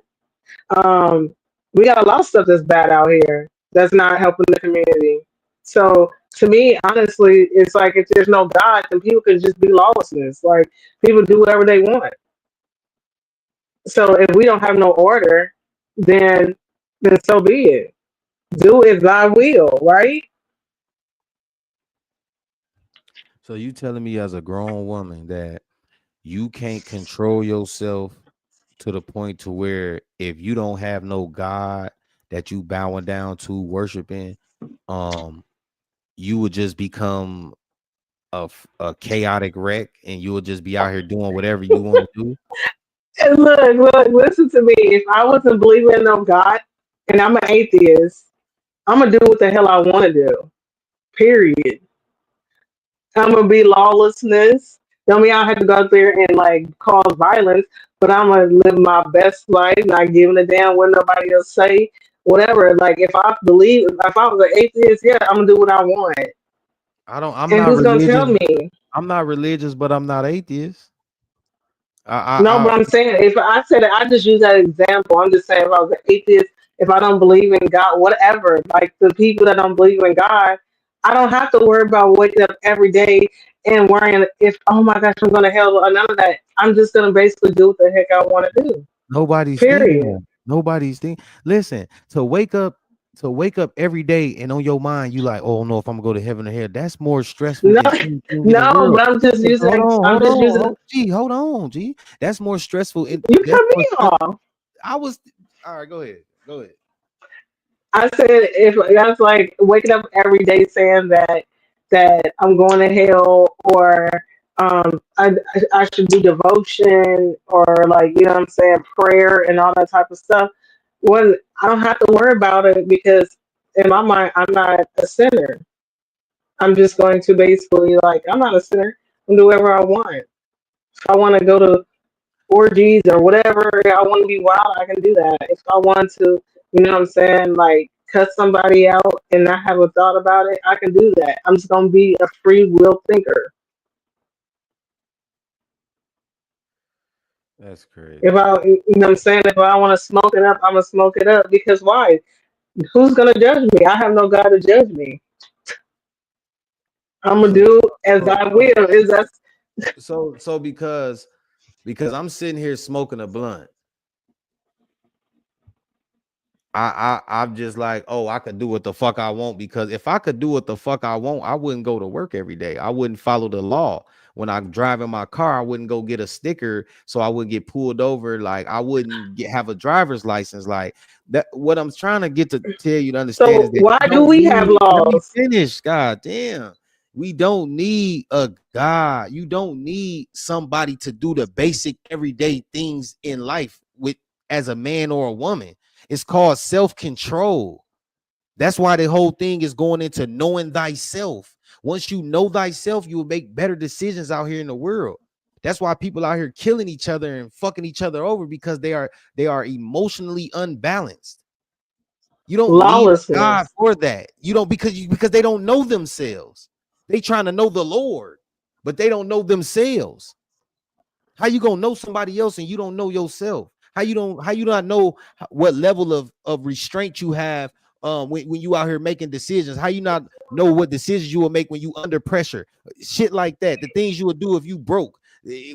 Um, we got a lot of stuff that's bad out here that's not helping the community. So to me, honestly, it's like if there's no God, then people can just be lawlessness. Like people do whatever they want. So if we don't have no order, then so be it. Do as thy will, right? So you telling me as a grown woman that you can't control yourself to the point to where if you don't have no God that you bowing down to worshiping, um, you would just become a chaotic wreck and you would just be out here doing whatever you want to do. And look, listen to me. If I wasn't believing in no God and I'm an atheist, I'm gonna do what the hell I want to do. Period. I'm gonna be lawlessness. Don't mean I have to go out there and like cause violence, but I'm gonna live my best life, not giving a damn what nobody else say, whatever. Like if I was an atheist, yeah, I'm gonna do what I want. I'm And not who's gonna religious. tell me? I'm not religious, but I'm not atheist. No, I but I'm saying if I said it, I just use that example. I'm just saying if I was an atheist, if I don't believe in God, whatever, like the people that don't believe in God, I don't have to worry about waking up every day and worrying if oh my gosh I'm gonna hell or none of that. I'm just gonna basically do what the heck I want to do. nobody's thinking Period. that. Nobody's thinking. Listen, to wake up every day and on your mind, you like, oh no, if I'm gonna go to heaven or hell, that's more stressful No, than anything in the no, world. but I'm just Hold using. on, I'm hold just on, using. hold on, G. That's more stressful. You That's cut more me stress. off. I was all right. Go ahead. Go ahead. I said if that's like waking up every day saying that I'm going to hell or I should do devotion or like what I'm saying prayer and all that type of stuff. When I don't have to worry about it because in my mind I'm not a sinner. I'm just going to basically like I'm not a sinner. I'm do whatever I want. If I want to go to orgies or whatever. I want to be wild, I can do that. If I want to, what I'm saying, like cut somebody out and not have a thought about it, I can do that. I'm just gonna be a free will thinker. That's crazy. If I, what I'm saying, if I want to smoke it up, I'm gonna smoke it up because why? Who's gonna judge me? I have no God to judge me. I'm gonna So do as so I will. Is that so because I'm sitting here smoking a blunt. I'm just like, oh, I could do what the fuck I want because if I could do what the fuck I want, I wouldn't go to work every day. I wouldn't follow the law. When I'm driving my car, I wouldn't go get a sticker so I wouldn't get pulled over. Like I wouldn't have a driver's license. Like that. What I'm trying to get to tell you to understand is so? that Why you do don't we have need. Let me laws? finish. God damn. We don't need a God. You don't need somebody to do the basic everyday things in life with as a man or a woman. It's called self-control. That's why the whole thing is going into knowing thyself. Once you know thyself, you will make better decisions out here in the world. That's why people out here killing each other and fucking each other over, because they are emotionally unbalanced. You don't need God for that. You don't, because they don't know themselves. They trying to know the Lord, but they don't know themselves. How you gonna know somebody else and you don't know yourself? How you not know what level of restraint you have when you out here making decisions? How you not know what decisions you will make when you under pressure? Shit like that. The things you would do if you broke.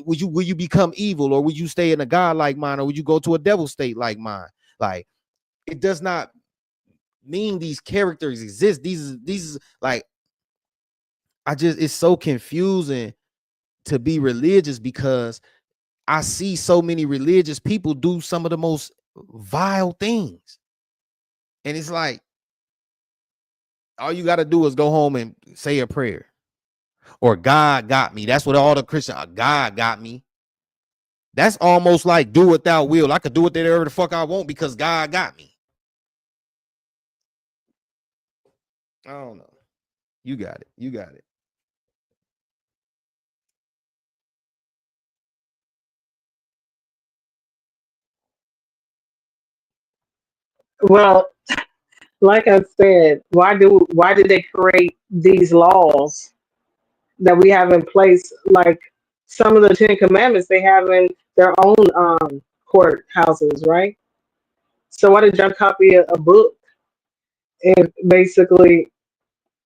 Will you become evil, or would you stay in a God like mine, or would you go to a devil state like mine? Like, it does not mean these characters exist. These is like, it's so confusing to be religious, because I see so many religious people do some of the most vile things. And it's like, all you got to do is go home and say a prayer, or God got me. That's what all the Christians, God got me. That's almost like do what thou will. I could do whatever the fuck I want because God got me. I don't know. You got it. You got it. Well, like I said, why did they create these laws that we have in place? Like some of the Ten Commandments, they have in their own courthouses, right? So why did y'all copy a book if basically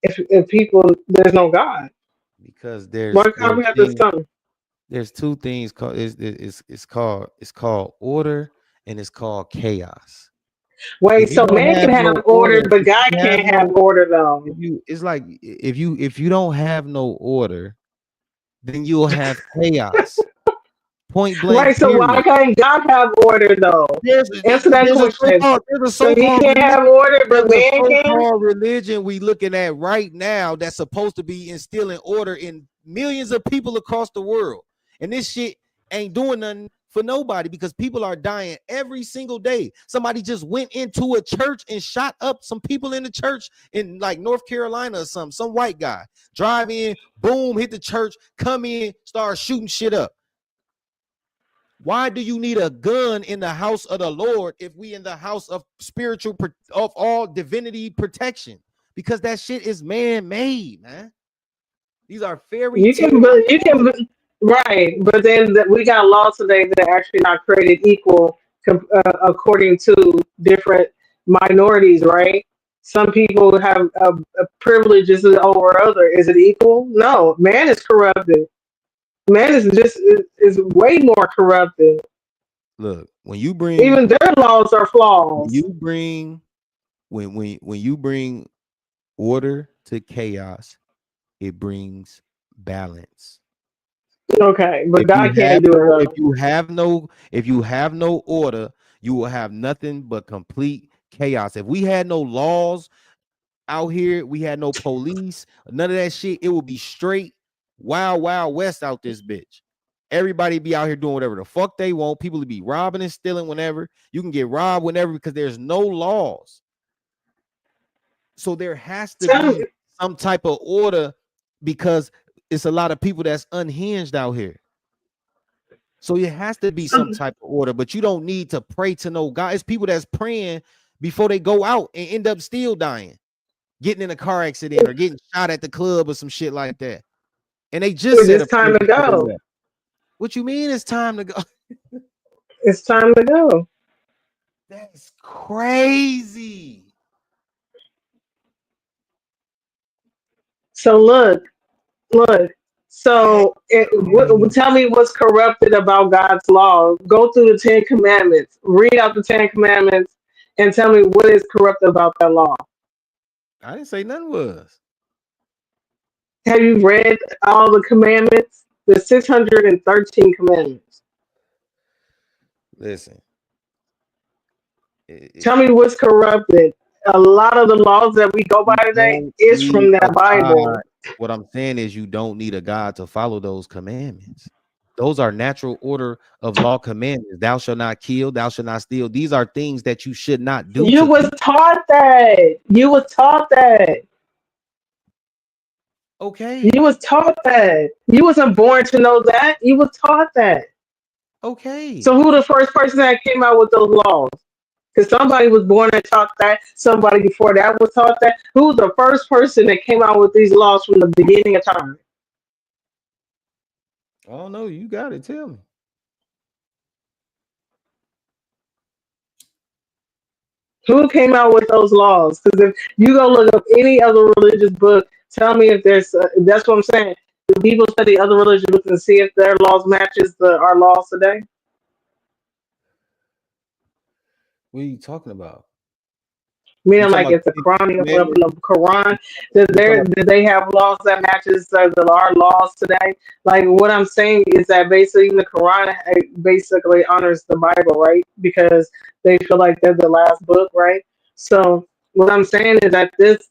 if people there's no God? Because Why copy after something? There's two things called it's called order, and it's called chaos. Wait, so man can have order, but God can't have order though. It's like if you don't have no order, then you'll have chaos. Point blank. Right, so why can't God have order though? Answer that question. So he can't have order, but man can. Religion we looking at right now that's supposed to be instilling order in millions of people across the world, and this shit ain't doing nothing for nobody, because people are dying every single day. Somebody just went into a church and shot up some people in the church in like North Carolina or something. Some white guy drive in, boom, hit the church, come in, start shooting shit up. Why do you need a gun in the house of the Lord if we in the house of of all divinity protection? Because that shit is man-made, man. These are fairy tales. You can, right? But then we got laws today that are actually not created equal according to different minorities, right? Some people have privileges over other. Is it equal? No. Man is corrupted. Man is way more corrupted. Look, when you bring, even their laws are flaws. You bring when you bring order to chaos, it brings balance. Okay, but God can't do it. If you have no order, you will have nothing but complete chaos. If we had no laws out here, we had no police, none of that shit, it would be straight wild west out this bitch. Everybody be out here doing whatever the fuck they want. People to be robbing and stealing whenever. You can get robbed whenever because there's no laws. So there has to be some type of order, because it's a lot of people that's unhinged out here. So it has to be some type of order, but you don't need to pray to no God. It's people that's praying before they go out and end up still dying, getting in a car accident or getting shot at the club or some shit like that. And they just said it's time to go. What you mean it's time to go? It's time to go. That's crazy. So look. So tell me what's corrupted about God's law. Go through the 10 Commandments. Read out the 10 Commandments and tell me what is corrupt about that law. I didn't say none was. Have you read all the commandments? The 613 commandments. Listen. Tell me what's corrupted. A lot of the laws that we go by today is from that Bible. What I'm saying is you don't need a God to follow those commandments. Those are natural order of law commandments. Thou shalt not kill, thou shalt not steal. These are things that you should not do. You was taught that. Okay. You was taught that. You wasn't born to know that. You was taught that. Okay. So who the first person that came out with those laws? Because somebody was born and taught that. Somebody before that was taught that. Who's the first person that came out with these laws from the beginning of time? I don't know. You got it. Tell me. Who came out with those laws? Because if you go look up any other religious book, tell me if there's. That's what I'm saying. Do people study other religious books and see if their laws matches our laws today? What are you talking about? You Meaning, talking like, about if the the Quran, commandments? the Quran, does You talking they have laws that matches our laws today? Like, what I'm saying is that basically the Quran basically honors the Bible, right? Because they feel like they're the last book, right? So what I'm saying is that these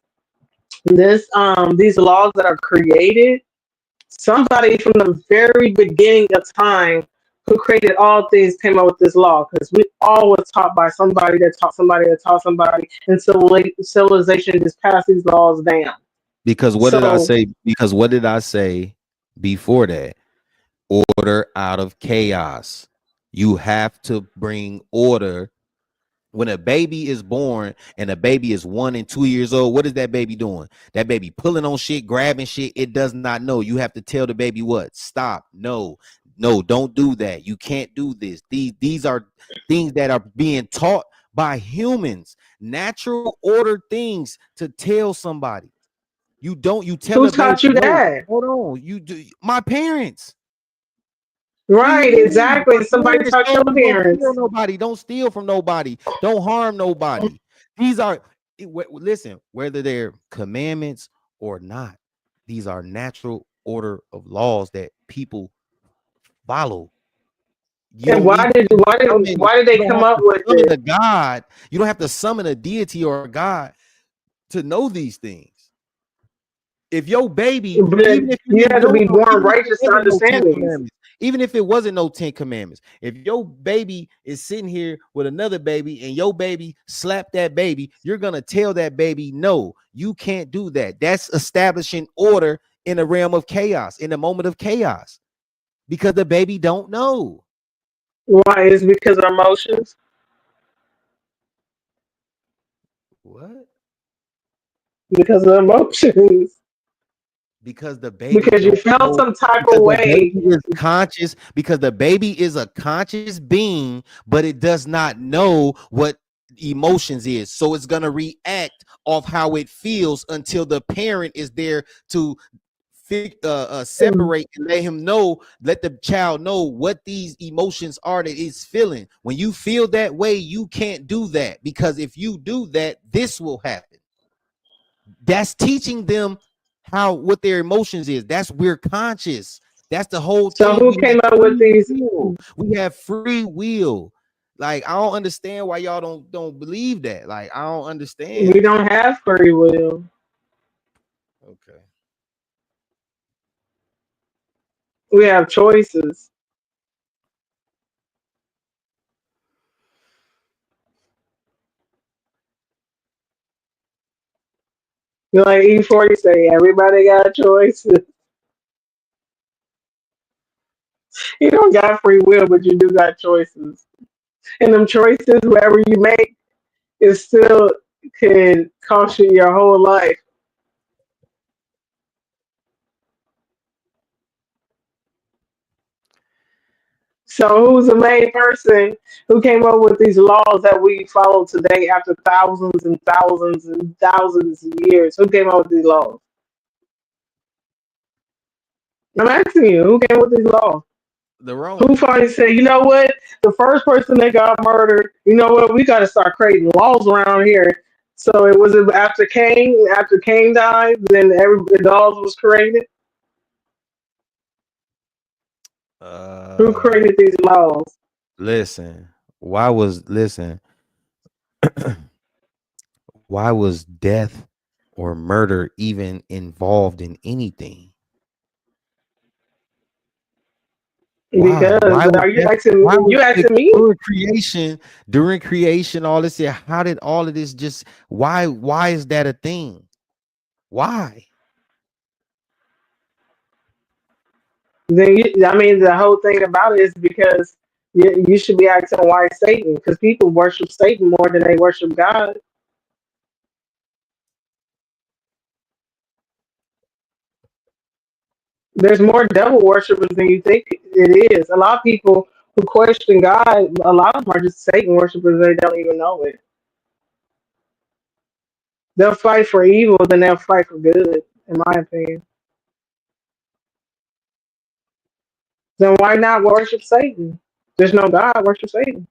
laws that are created, somebody from the very beginning of time who created all things came up with this law, because we all was taught by somebody that taught somebody that taught somebody, and civilization just passed these laws down. because what did I So say? Because what did I say before that? Order out of chaos. You have to bring order. When a baby is born and a baby is 1 and 2 years old, what is that baby doing? That baby pulling on shit, grabbing shit. It does not know. You have to tell the baby what? Stop. No, no, don't do that. You can't do this. These are things that are being taught by humans, natural order things to tell somebody. You tell who a baby, taught you no, that? hold on. You do my parents. What do you Right, mean? exactly. My Somebody parents taught your told me don't kill parents. nobody, don't steal from nobody, don't harm nobody. These are listen, whether they're commandments or not, these are natural order of laws that people follow. You And don't need to summon, why did you they don't come have up to with summon a it? God. You don't have to summon a deity or a God to know these things. If your baby, But even if you you didn't have to know, be born even if it righteous to wasn't no Ten understand these. Commandments, even if it wasn't no 10 Commandments, if your baby is sitting here with another baby and your baby slapped that baby, you're gonna tell that baby, no, you can't do that. That's establishing order in a realm of chaos, in a moment of chaos, because the baby don't know. Why? Is because of emotions? What? Because of emotions. Because the baby Because you don't felt know, some type because of the way. baby is conscious, because the baby is a conscious being, but it does not know what emotions is, so it's going to react off how it feels until the parent is there to separate and let him know, let the child know what these emotions are that it's feeling. When you feel that way, you can't do that, because if you do that, this will happen. That's teaching them how, what their emotions is. That's, we're conscious. That's the whole So thing. who We have came up with free these? will. We have free will. Like, I don't understand why y'all don't believe that. Like, I don't We understand. don't have free will. Okay. We have choices. Like E40 say, everybody got choices. You don't got free will, but you do got choices. And them choices, whoever you make, it still could cost you your whole life. So who's the main person who came up with these laws that we follow today after thousands and thousands and thousands of years? Who came up with these laws? I'm asking you, who came up with these laws? The Who Romans. finally said, you know what? The first person that got murdered, you know what? We got to start creating laws around here. So it was after Cain. After Cain died, then the laws was created. Who Uh, created these laws? listen. Why was listen? Why was death or murder even involved in anything? Why? Because Why was are you death? asking? Why was You the, asking me? during creation, all this here? How did all of this just? Why? Why is that a thing? Why? then I mean, the whole thing about it is because you should be asking why Satan, because people worship Satan more than they worship God. There's more devil worshippers than you think it is. A lot of people who question God, a lot of them are just Satan worshippers. They don't even know it. They'll fight for evil, then they'll fight for good, in my opinion. Then why not worship Satan? There's no God, worship Satan.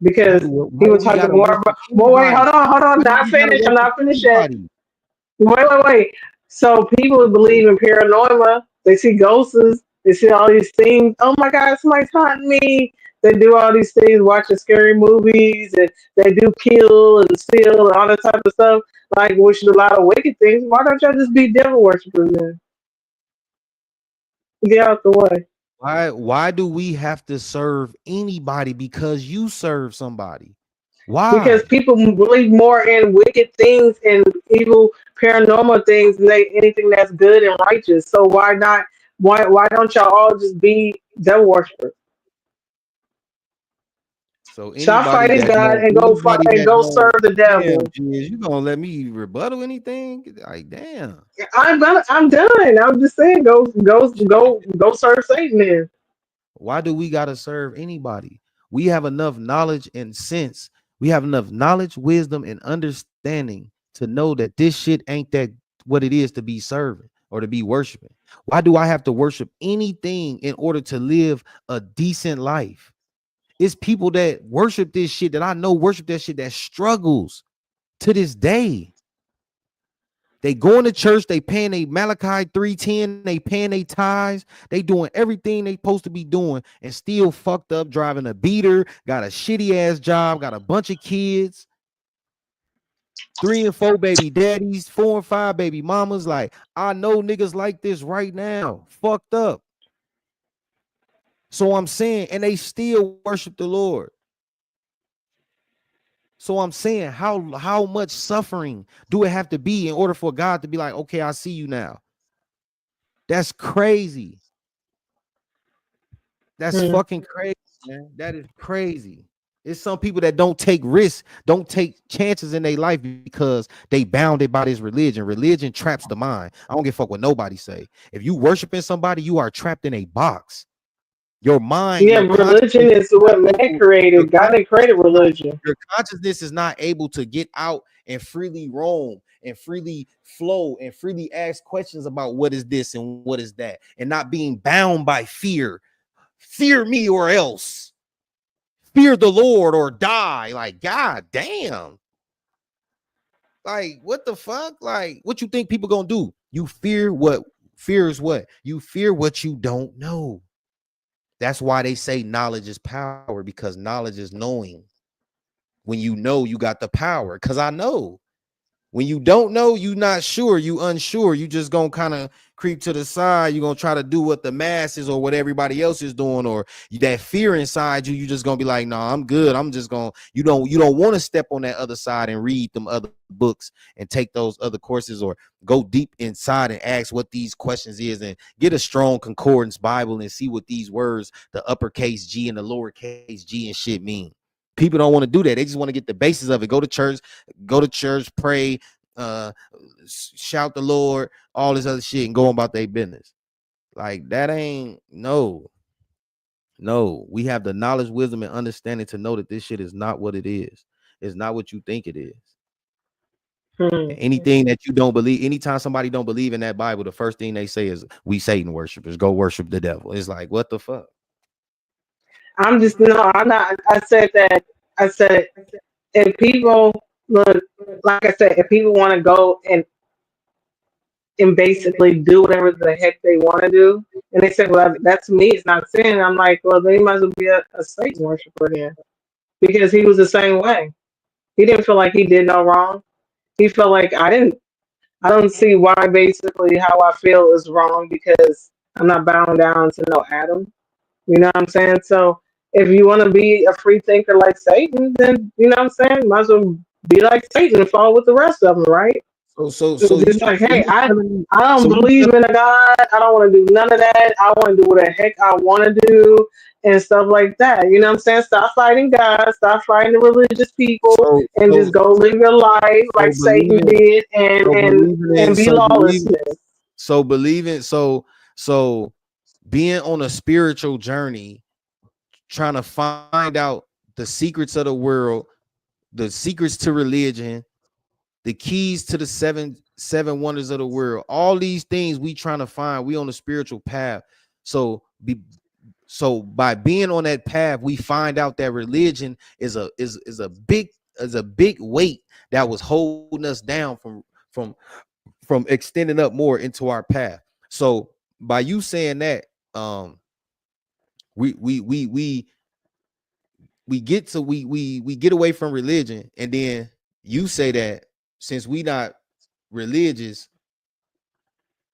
Because he Why do was we talking gotta more worship about. Well, wait, anybody? hold on, Why do not we gotta finished. I'm worship not finished yet. anybody? Wait. So people who believe in paranormal, they see ghosts, they see all these things. Oh my God, somebody's haunting me. They do all these things, watching scary movies, and they do kill and steal and all that type of stuff. Like, which is a lot of wicked things. Why don't y'all just be devil worshippers then? Get out the way. Why do we have to serve anybody because you serve somebody? Because Why? people believe more in wicked things and evil paranormal things than anything that's good and righteous. So why not? Why don't y'all all just be devil worshippers? So Stop fighting God and go fight anybody and that go don't, serve the damn, devil. Giz, you gonna let me rebuttal anything? Like, damn. I'm done. I'm just saying, go serve Satan then. Why do we gotta serve anybody? We have enough knowledge and sense. We have enough knowledge, wisdom, and understanding to know that this shit ain't that what it is to be serving or to be worshiping. Why do I have to worship anything in order to live a decent life? It's people that worship this shit that I know worship that shit that struggles to this day. They going to church, they paying a Malachi 3:10, they paying their tithes, they doing everything they supposed to be doing, and still fucked up, driving a beater, got a shitty ass job, got a bunch of kids, 3 and 4 baby daddies, 4 and 5 baby mamas. Like, I know niggas like this right now, fucked up. So I'm saying, and they still worship the Lord. So I'm saying, how much suffering do it have to be in order for God to be like, okay, I see you now? That's crazy. That's Hmm. fucking crazy, man. That is crazy. It's some people that don't take risks, don't take chances in their life because they bounded by this religion. Religion traps the mind. I don't give a fuck what nobody say. If you worshiping somebody, you are trapped in a box. Your mind, Yeah, your religion consciousness is is not what man able, your created. God didn't consciousness create is not, religion. your consciousness is not able to get out and freely roam and freely flow and freely ask questions about what is this and what is that, and not being bound by fear. Fear me or else. Fear the Lord or die. Like, god damn. Like, what the fuck? Like, what you think people gonna do? You fear what? Fear is what? You fear what you don't know. That's why they say knowledge is power, because knowledge is knowing. When you know, you got the power. Because I know. When you don't know, you not sure, you unsure, you just gonna kind of creep to the side. You're gonna try to do what the masses or what everybody else is doing, or that fear inside you, you just gonna be like, no, I'm good. I'm just gonna, you don't want to step on that other side and read them other books and take those other courses, or go deep inside and ask what these questions is, and get a strong concordance Bible and see what these words, the uppercase G and the lowercase G and shit mean. People don't want to do that. They just want to get the basis of it. Go to church, pray, uh, shout the Lord, all this other shit, and go about their business. Like, that ain't no. We have the knowledge, wisdom, and understanding to know that this shit is not what it is. It's not what you think it is. Hmm. Anything that you don't believe, anytime somebody don't believe in that Bible, the first thing they say is, we Satan worshipers, go worship the devil. It's like, what the fuck? I'm just no. I'm not. I said that. I said if people look, like I said, if people want to go and basically do whatever the heck they want to do, and they say, well, that's me. It's not sin. I'm like, well, they might as well be a Satan worshiper then, because he was the same way. He didn't feel like he did no wrong. He felt like I didn't. I don't see why basically how I feel is wrong because I'm not bound down to no Adam. You know what I'm saying? So if you want to be a free thinker like Satan, then you know what I'm saying, might as well be like Satan and follow with the rest of them, right? So It's you like, so hey, you telling me I don't so you believe tell- in a God. I don't want to do none of that. I want to do what the heck I want to do and stuff like that. You know what I'm saying? Stop fighting God. Stop fighting the religious people, so and so just go live your life like so Satan believing did, so believing in and be so believing lawlessness. so believing so being on a spiritual journey, trying to find out the secrets of the world, the secrets to religion, the keys to the seven wonders of the world. All these things we trying to find. We on a spiritual path. So by being on that path, we find out that religion is a big weight that was holding us down from from extending up more into our path. So by you saying that, we we we we we get to we get away from religion, and then you say that since we not religious,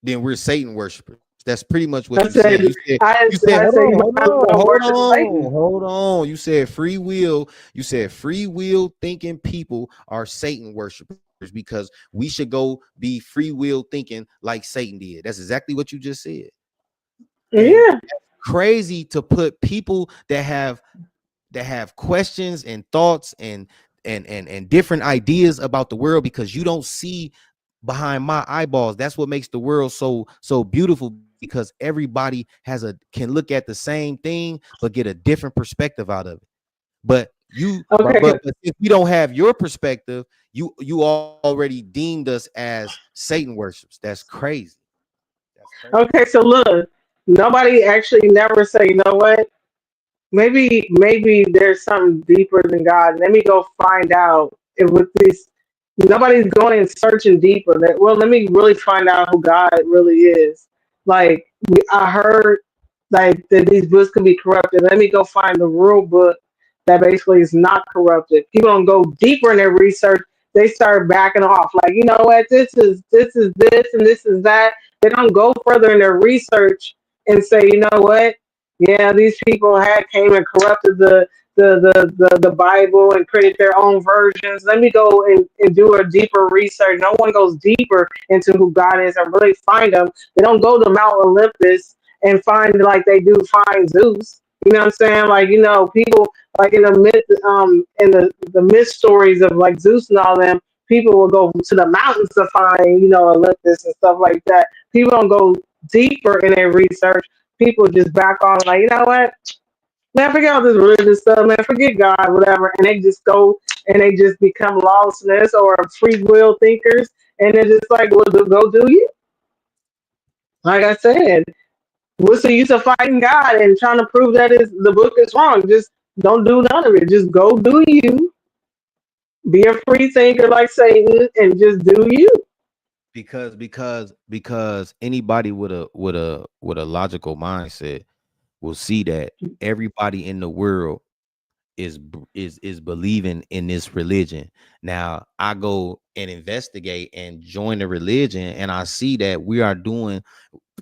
then we're Satan worshipers. That's pretty much what I you saying. said, You said, I hold said, you on, hold might as on, well hold worship on, Satan. hold on. You said free will. You said free will thinking people are Satan worshipers because we should go be free will thinking like Satan did. That's exactly what you just said. And Yeah. crazy to put people that have questions and thoughts and different ideas about the world, because you don't see behind my eyeballs. That's what makes the world so beautiful, because everybody can look at the same thing but get a different perspective out of it. But Okay. if we don't have your perspective, you already deemed us as Satan worships. That's crazy. That's crazy. Okay. So look, nobody actually never say, you know what? Maybe there's something deeper than God. Let me go find out. If with this, nobody's going and searching deeper. Well, let me really find out who God really is. Like I heard, like that these books can be corrupted. Let me go find the real book that basically is not corrupted. People don't go deeper in their research. They start backing off. Like, you know what? This is this and this is that. They don't go further in their research and say, you know what? Yeah, these people had came and corrupted the Bible and created their own versions. Let me go and do a deeper research. No one goes deeper into who God is and really find them. They don't go to Mount Olympus and find like they do find Zeus. You know what I'm saying? Like, you know, people like in the myth, in the myth stories of like Zeus and all them, people will go to the mountains to find, you know, Olympus and stuff like that. People don't go deeper in their research. People just back on like, you know what? Man, forget all this religious stuff, man. Forget God, whatever. And they just go and they just become lawlessness or free will thinkers. And they're just like, well, go do you. Like I said, what's the use of fighting God and trying to prove that is the book is wrong? Just don't do none of it. Just go do you. Be a free thinker like Satan and just do you. Because anybody with a logical mindset will see that everybody in the world is believing in this religion. Now I go and investigate and join the religion, and I see that we are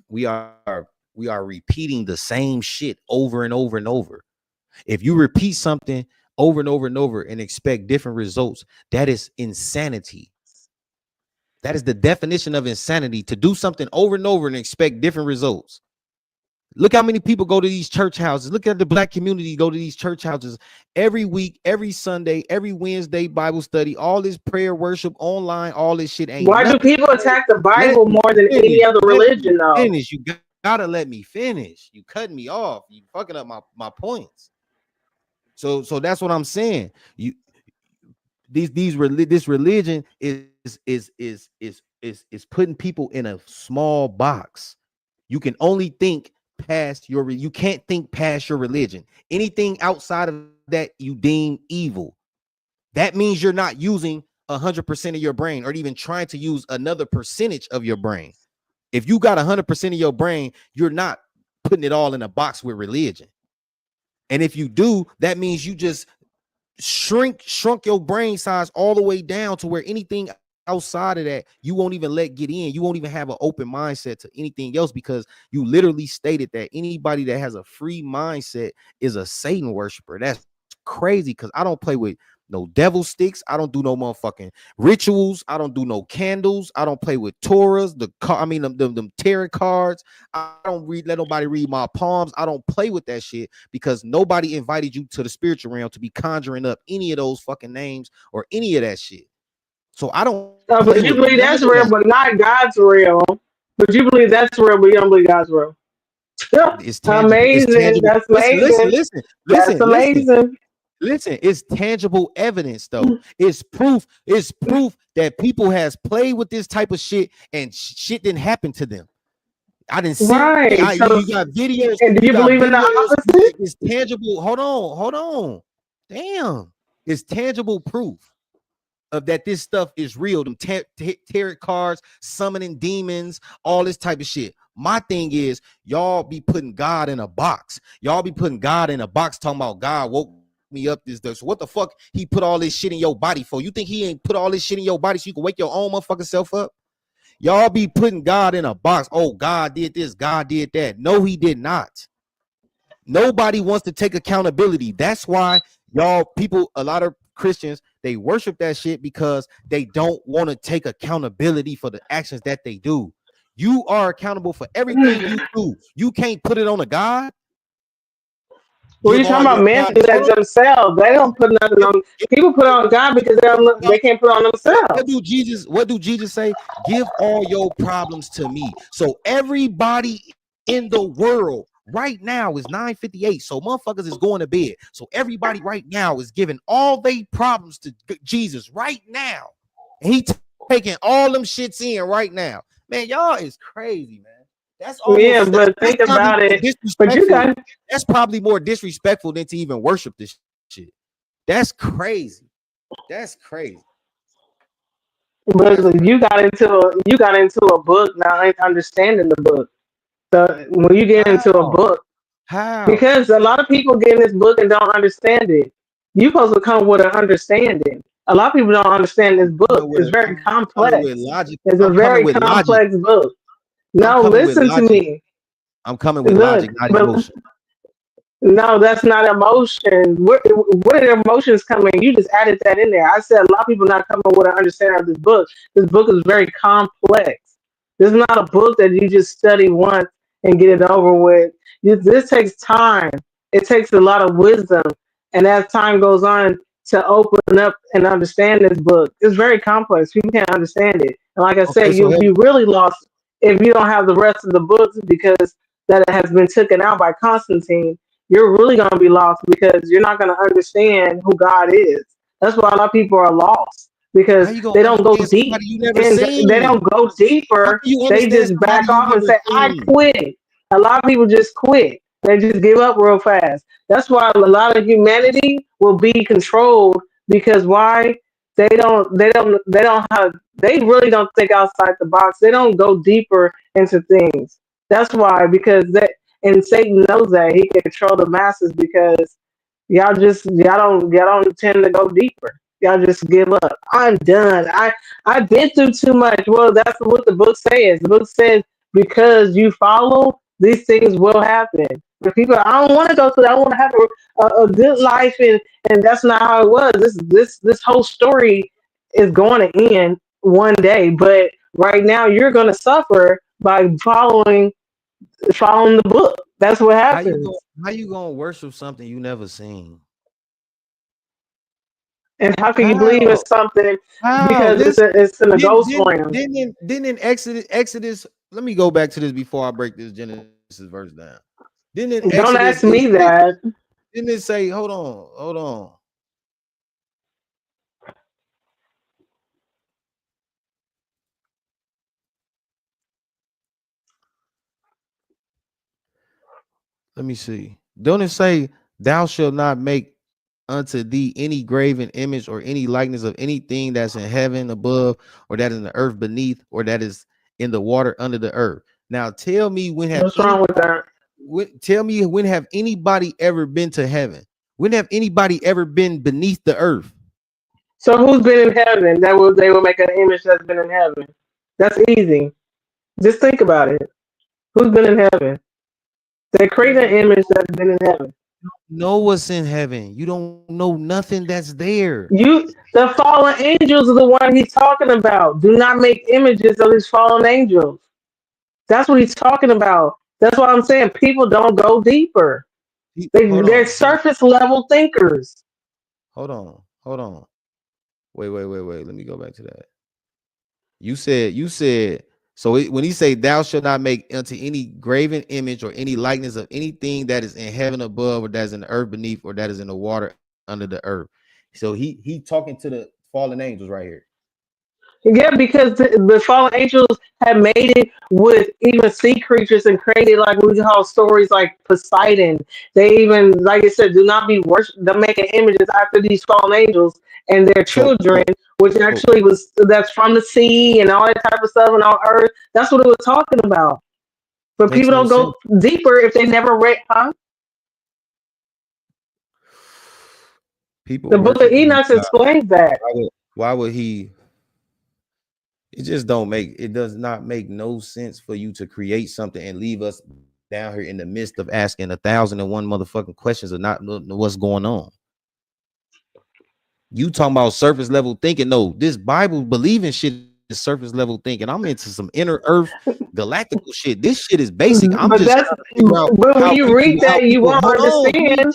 we are repeating the same shit over and over and over. If you repeat something over and over and over and expect different results, that is insanity. That is the definition of insanity, to do something over and over and expect different results. Look how many people go to these church houses. Look at the black community go to these church houses every week, every Sunday, every Wednesday Bible study, all this prayer worship online, all this shit ain't Why do nothing. people attack the Let Bible me more than finish. any other Let me religion, though? finish. You gotta let me finish. You cutting me off. You fucking up my points. So that's what I'm saying. You this religion is putting people in a small box. You can only think past you can't think past your religion. Anything outside of that you deem evil. That means you're not using 100% of your brain, or even trying to use another percentage of your brain. If you got 100% of your brain, you're not putting it all in a box with religion. And if you do, that means you just shrunk your brain size all the way down to where anything outside of that you won't even let get in. You won't even have an open mindset to anything else, because you literally stated that anybody that has a free mindset is a Satan worshiper. That's crazy, because I don't play with no devil sticks. I don't do no motherfucking rituals. I don't do no candles. I don't play with Torahs. Them tarot cards. I don't let nobody read my palms. I don't play with that shit because nobody invited you to the spiritual realm to be conjuring up any of those fucking names or any of that shit. So I don't. But you believe that's real, but not God's real. But you believe that's real, but you don't believe God's real. It's tangible. Amazing. It's tangible. That's amazing. That's amazing. Listen, it's tangible evidence though. It's proof that people has played with this type of shit and shit didn't happen to them. I didn't see right. You got videos. And do you believe in the opposite? It's tangible. Hold on. Damn. It's tangible proof of that this stuff is real. Them tarot cards, summoning demons, all this type of shit. My thing is, y'all be putting God in a box. Y'all be putting God in a box, talking about God woke me up this. So what the fuck he put all this shit in your body for? You think he ain't put all this shit in your body so you can wake your own motherfucking self up? Y'all be putting God in a box. Oh, God did this, God did that. No, he did not. Nobody wants to take accountability. That's why y'all people, a lot of Christians, they worship that shit because they don't want to take accountability for the actions that they do. You are accountable for everything you do. You can't put it on a God. Well, you're talking about men do that themselves. They don't put nothing on. People put on God because they can't put on themselves. What do Jesus say? Give all your problems to me. So everybody in the world right now is 9:58. So motherfuckers is going to bed. So everybody right now is giving all their problems to Jesus right now. And he taking all them shits in right now. Man, y'all is crazy, man. That's almost, but think about it. But you got that's probably more disrespectful than to even worship this shit. That's crazy. That's crazy. But you got into a book now, understanding the book. So when you get into a book, because a lot of people get in this book and don't understand it. You're supposed to come with an understanding. A lot of people don't understand this book. It's very complex. It's a very complex book. No, listen to me. I'm coming with logic, not emotion. No, that's not emotion. Where did emotions come in? You just added that in there. I said a lot of people not coming with an understanding of this book. This book is very complex. This is not a book that you just study once and get it over with. This takes time. It takes a lot of wisdom. And as time goes on to open up and understand this book, it's very complex. People can't understand it. And like I said, you'll be really lost if you don't have the rest of the books because that has been taken out by Constantine. You're really going to be lost because you're not going to understand who God is. That's why a lot of people are lost because they don't go deep. They don't go deeper. They just back off and say, I quit. A lot of people just quit. They just give up real fast. That's why a lot of humanity will be controlled because why? They really don't think outside the box. They don't go deeper into things. That's why, and Satan knows that he can control the masses because y'all don't tend to go deeper. Y'all just give up. I'm done. I've been through too much. Well, that's what the book says. The book says because you follow, these things will happen. But people, I don't want to go through that. I want to have a good life, and that's not how it was. This whole story is going to end one day, but right now you're going to suffer by following the book. That's what happens. How you gonna worship something you never seen? And how can you believe in something because it's in a ghost realm? Then in Exodus, let me go back to this before I break this Genesis verse down. Don't ask me that. Didn't it say, hold on. Let me see. Don't it say, thou shalt not make unto thee any graven image or any likeness of anything that's in heaven above, or that is in the earth beneath, or that is in the water under the earth. Now tell me what's wrong with that? Tell me when have anybody ever been to heaven? When have anybody ever been beneath the earth? So who's been in heaven? They will make an image that's been in heaven. That's easy. Just think about it. Who's been in heaven? They create an image that's been in heaven. know what's in heaven. You don't know nothing that's there. The fallen angels are the one he's talking about. Do not make images of these fallen angels. That's what he's talking about. That's what I'm saying. People don't go deeper. Hold They're on. surface level thinkers. Hold on. Hold on. Wait. Let me go back to that. You said so when he say thou shalt not make unto any graven image or any likeness of anything that is in heaven above or that is in the earth beneath or that is in the water under the earth. So he talking to the fallen angels right here. Yeah, because the fallen angels have made it with even sea creatures and created like we call stories like Poseidon. They even, like I said, do not be worship. They're making images after these fallen angels and their So children, which so actually was that's from the sea and all that type of stuff and on earth. That's what it was talking about. But makes people no don't sense. go deeper if they never read, huh? People The Book of worship these Enoch gods. explains that. Why would he? It just don't make it does not make no sense for you to create something and leave us down here in the midst of asking 1,001 motherfucking questions of not knowing what's going on. You talking about surface level thinking? No, this Bible believing shit is surface level thinking. I'm into some inner earth galactical shit. This shit is basic. I'm But just that's trying to figure out but when you read how that, you people won't hold on. understand.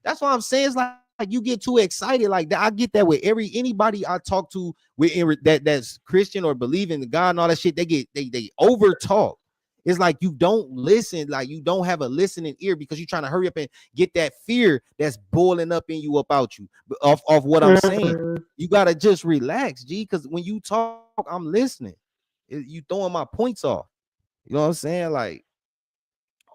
That's why I'm saying it's like you get too excited. Like that. I get that with anybody I talk to that's Christian or believe in God and all that shit. They over talk. It's like you don't listen, like you don't have a listening ear because you're trying to hurry up and get that fear that's boiling up in you about you of what I'm saying. Mhm. You gotta just relax, G, because when you talk, I'm listening. You throwing my points off. You know what I'm saying? Like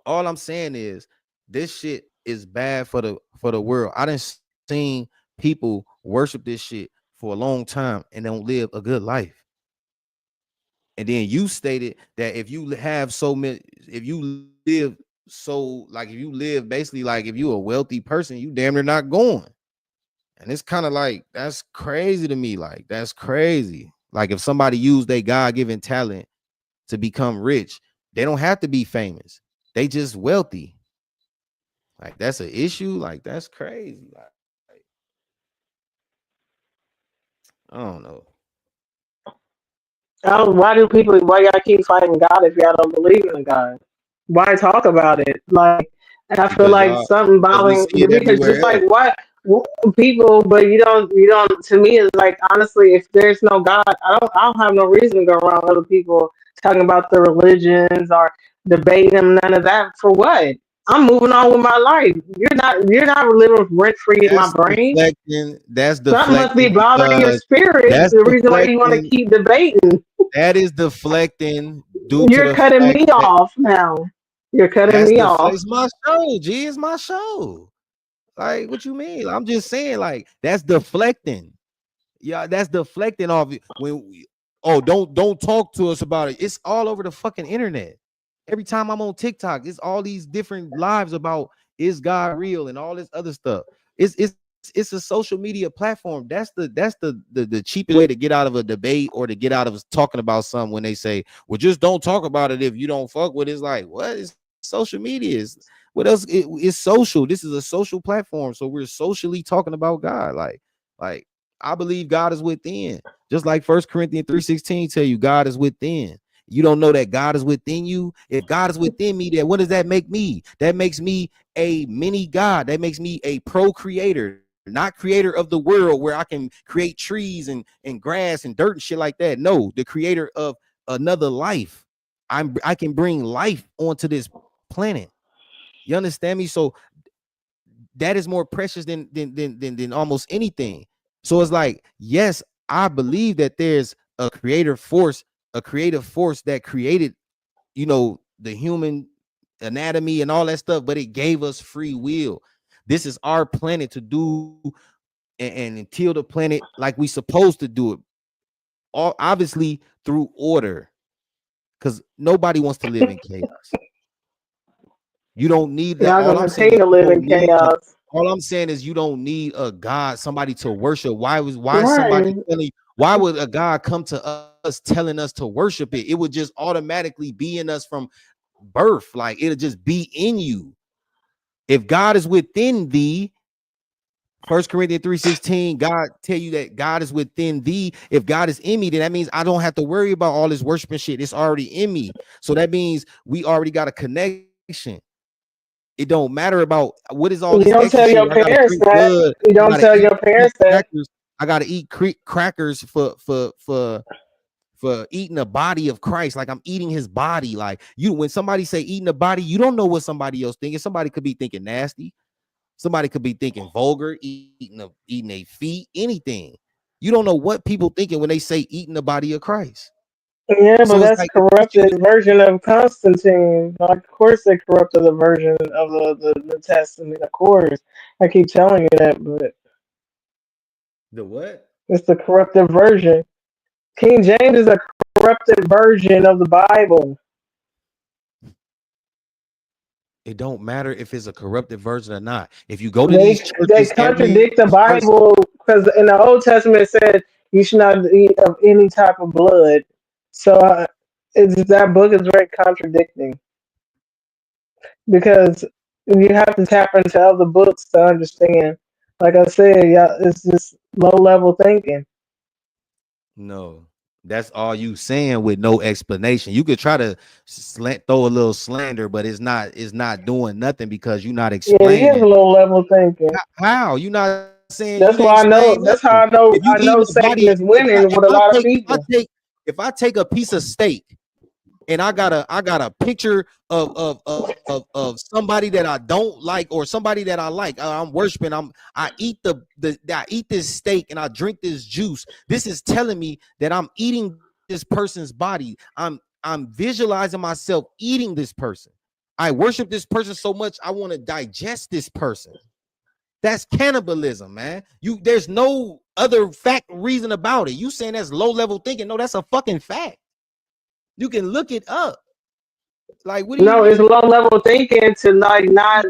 all I'm saying is this shit is bad for the world. I didn't seen people worship this shit for a long time and don't live a good life. And then you stated that if you have so many, if you live so like if you live basically like if you a wealthy person, you damn near not going. And it's kind of like that's crazy to me. Like that's crazy. Like if somebody used their God-given talent to become rich, they don't have to be famous. They just wealthy. Like that's an issue. Like that's crazy. Like I don't know. Why do people? Why y'all keep fighting God if y'all don't believe in God? Why talk about it? Like I feel Because like y'all something because we bothering see it because everywhere just like else. what people, but you don't. To me, it's like honestly, if there's no God, I don't have no reason to go around other people talking about the religions or debating them. None of that for what? I'm moving on with my life. You're not living rent free in my That's brain. deflecting. That's Something must be deflecting bothering your because spirit. that's The reason why you want to deflecting. keep debating. That is deflecting due to You're the cutting fact me that off now. You're cutting that's me the off. it's my show. G, it's my show. Like, what you mean? I'm just saying, like, that's deflecting. Yeah, that's deflecting off when oh, don't talk to us about it. It's all over the fucking internet. Every time I'm on TikTok, it's all these different lives about is God real and all this other stuff. It's a social media platform. That's the cheapest way to get out of a debate or to get out of talking about something when they say, well, just don't talk about it if you don't fuck with it. It's like, what is social media? Is what else? It's social. This is a social platform. So we're socially talking about God. Like I believe God is within. Just like First Corinthians 3:16 tell you God is within. You don't know that God is within you. If God is within me, then what does that make me? That makes me a mini God. That makes me a procreator, not creator of the world where I can create trees and grass and dirt and shit like that. No, the creator of another life. I can bring life onto this planet. You understand me? So that is more precious than almost anything. So it's like, yes, I believe that there's a creative force that created, the human anatomy and all that stuff, but it gave us free will. This is our planet to do and until the planet like we supposed to do it. All obviously through order, because nobody wants to live in chaos. You don't need that. Y'all All gonna I'm saying continue is to you live don't in need chaos. all I'm saying is you don't need a God, somebody to worship. Why somebody Right. telling you, why would a God come to us telling us to worship it? It would just automatically be in us from birth. Like it'll just be in you. If God is within thee, 1 Corinthians 3:16, God tell you that God is within thee. If God is in me, then that means I don't have to worry about all this worshiping shit. It's already in me. So that means we already got a connection. It don't matter about what is all You this don't extra tell shit your where I gotta parents drink that. blood. You I don't gotta tell eat your parents that. crackers. I gotta eat crackers for eating a body of Christ. Like I'm eating his body. Like you, when somebody say eating a body, you don't know what somebody else thinking. Somebody could be thinking nasty. Somebody could be thinking vulgar, eating a feet, anything. You don't know what people thinking when they say eating the body of Christ. Yeah, but So it's that's like the question corrupted is version of Constantine. Like, of course, they corrupted the version of the New Testament. Of course, I keep telling you that, but the what? it's the corrupted version. King James is a corrupted version of the Bible. It don't matter if it's a corrupted version or not. If you go to They these they churches, every contradict the person, Bible because in the Old Testament it said you should not eat of any type of blood. So that book is very contradicting because you have to tap into other books to understand. Like I said, yeah, it's just low level thinking. no, that's all you saying with no explanation. You could try to throw a little slander, but it's not doing nothing because you're not Yeah, it is explaining low level thinking. how. You're not saying That's you ain't why I know. explain That's how nothing. I know. If you I eating know the body, Satan is winning with a lot of people. if I take a piece of steak and I got a picture of somebody that I don't like or somebody that I like. I'm worshiping. I eat I eat this steak and I drink this juice. This is telling me that I'm eating this person's body. I'm visualizing myself eating this person. I worship this person so much I want to digest this person. That's cannibalism, man. There's no other fact reason about it. You saying that's low level thinking? No, that's a fucking fact. You can look it up. Like, what do you No, it's mean? low level thinking to like not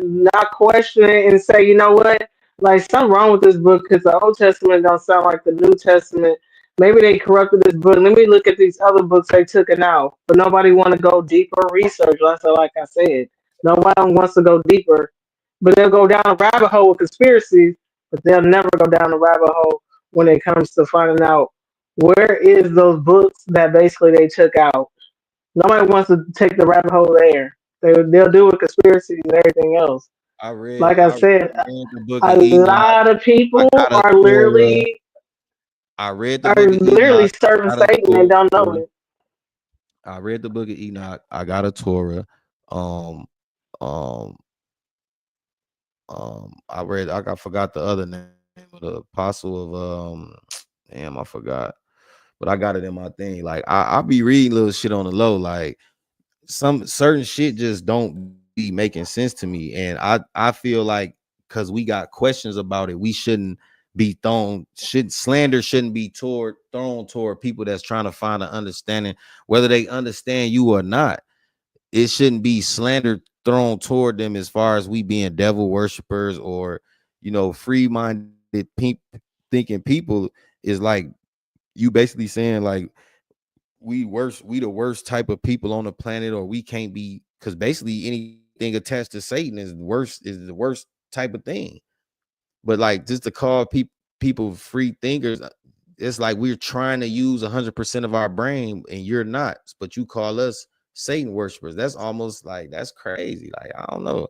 question it and say, you know what, like something wrong with this book because the Old Testament don't sound like the New Testament. Maybe they corrupted this book. Let me look at these other books they took it out, but nobody want to go deeper research. Like I said, nobody wants to go deeper, but they'll go down a rabbit hole with conspiracies, but they'll never go down the rabbit hole when it comes to finding out where is those books that basically they took out. Nobody wants to take the rabbit hole there. They'll do with conspiracies and everything else. I read, Like I I said, read the book of a Enoch. lot of I people got a are Torah. literally I read the are book of literally Enoch. serving I got a Satan and don't know Torah. it. I read the book of Enoch. I got a Torah. Um, um, I forgot the other name of the apostle of damn, I forgot. But I got it in my thing. Like I be reading little shit on the low. Like some certain shit just don't be making sense to me. And I feel like because we got questions about it, we shouldn't be slander shouldn't be thrown toward people that's trying to find an understanding, whether they understand you or not. It shouldn't be slander thrown toward them as far as we being devil worshipers or free-minded thinking people. Is like you basically saying like we the worst type of people on the planet, or we can't be, because basically anything attached to Satan is the worst type of thing. But like just to call people free thinkers, it's like we're trying to use 100% of our brain and you're not, but you call us Satan worshipers. That's almost like, that's crazy. Like I don't know.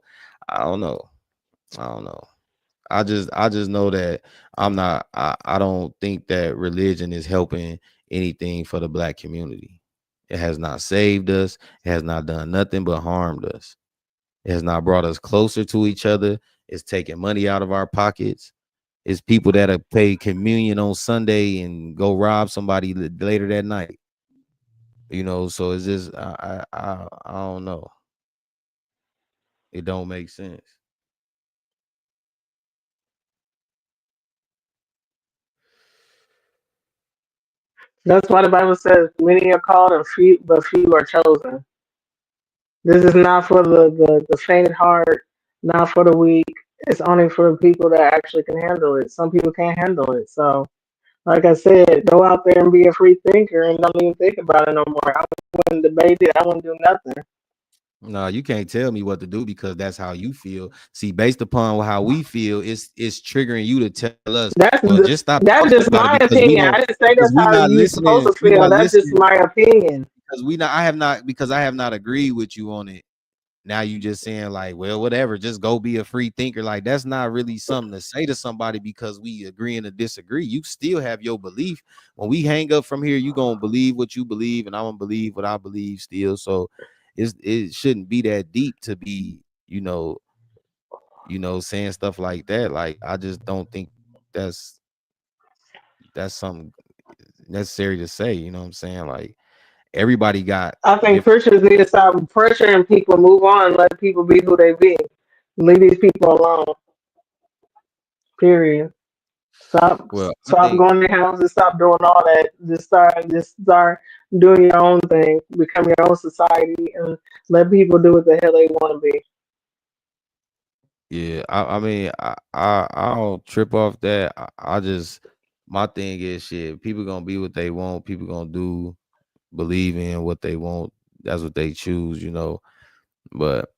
I don't know. I don't know. I just know that I don't think that religion is helping anything for the black community. It has not saved us. It has not done nothing but harmed us. It has not brought us closer to each other. It's taking money out of our pockets. It's people that have paid communion on Sunday and go rob somebody later that night. So it's just I don't know. It don't make sense. That's why the Bible says many are called and few, but few are chosen. This is not for the faint heart, not for the weak. It's only for the people that actually can handle it. Some people can't handle it. So, like I said, go out there and be a free thinker and don't even think about it no more. I wouldn't debate it. I wouldn't do nothing. No, you can't tell me what to do because that's how you feel. See, based upon how we feel, it's triggering you to tell us, well, just stop That's talking just about it my because we opinion. I don't, didn't say because that's we how not you supposed listening. to We feel. not That's just listening my opinion. because I have not agreed with you on it. Now you just saying like, well, whatever, just go be a free thinker. Like that's not really something to say to somebody because we agreeing to disagree. You still have your belief. When we hang up from here, you gonna believe what you believe, and I'm gonna believe what I believe still. So it shouldn't be that deep to be, saying stuff like that. Like I just don't think that's that's something necessary to say. You know what I'm saying? Like everybody got I think different. Christians need to stop pressuring people, move on, let people be who they be. Leave these people alone. Period. Stop Well, I stop think going to houses, stop doing all that. Just start doing your own thing. Become your own society and let people do what the hell they want to be. yeah, I mean, I don't trip off that. I just my thing is shit. People gonna be what they want. People gonna do believe in what they want. That's what they choose. But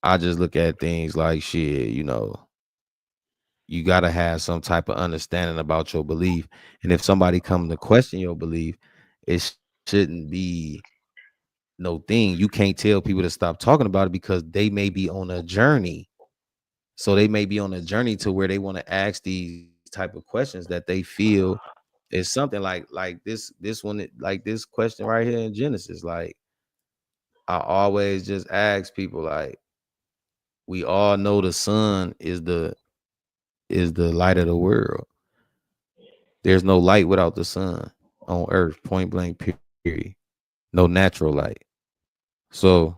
I just look at things like shit. You gotta have some type of understanding about your belief. And if somebody come to question your belief, it shouldn't be no thing. You can't tell people to stop talking about it because they may be on a journey. So they may be on a journey to where they want to ask these type of questions that they feel is something like this one, like this question right here in Genesis. Like I always just ask people, like, we all know the sun is the light of the world. There's no light without the sun on earth, point blank, period. No natural light. So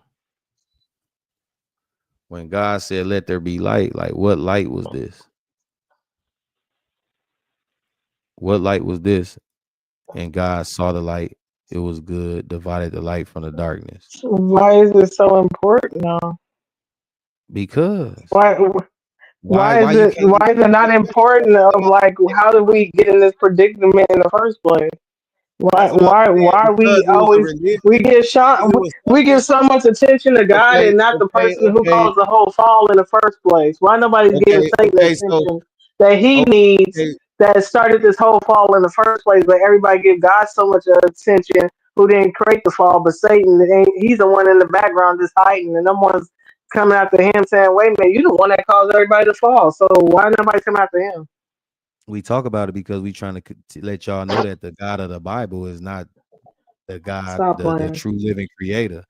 when God said, let there be light, like what light was this? What light was this? And God saw the light. It was good, divided the light from the darkness. Why is it so important now? Because Why why why why is you it can't why is it not important of like how did we get in this predicament in the first place? Why that's what I'm why saying. why Because we it was a always we religion. get shot Because it was we give something. so much attention to God Okay, and not the okay, person who okay, caused the whole fall in the first place. Why nobody's giving Satan the okay. So attention that he needs okay, that started this whole fall in the first place, but everybody give God so much attention who didn't create the fall, but Satan he's the one in the background just hiding and them ones coming after him saying, wait a minute, you the one that caused everybody to fall. So why nobody come after him? we talk about it because we trying to let y'all know that the God of the Bible is not the God, Stop the playing. true living creator.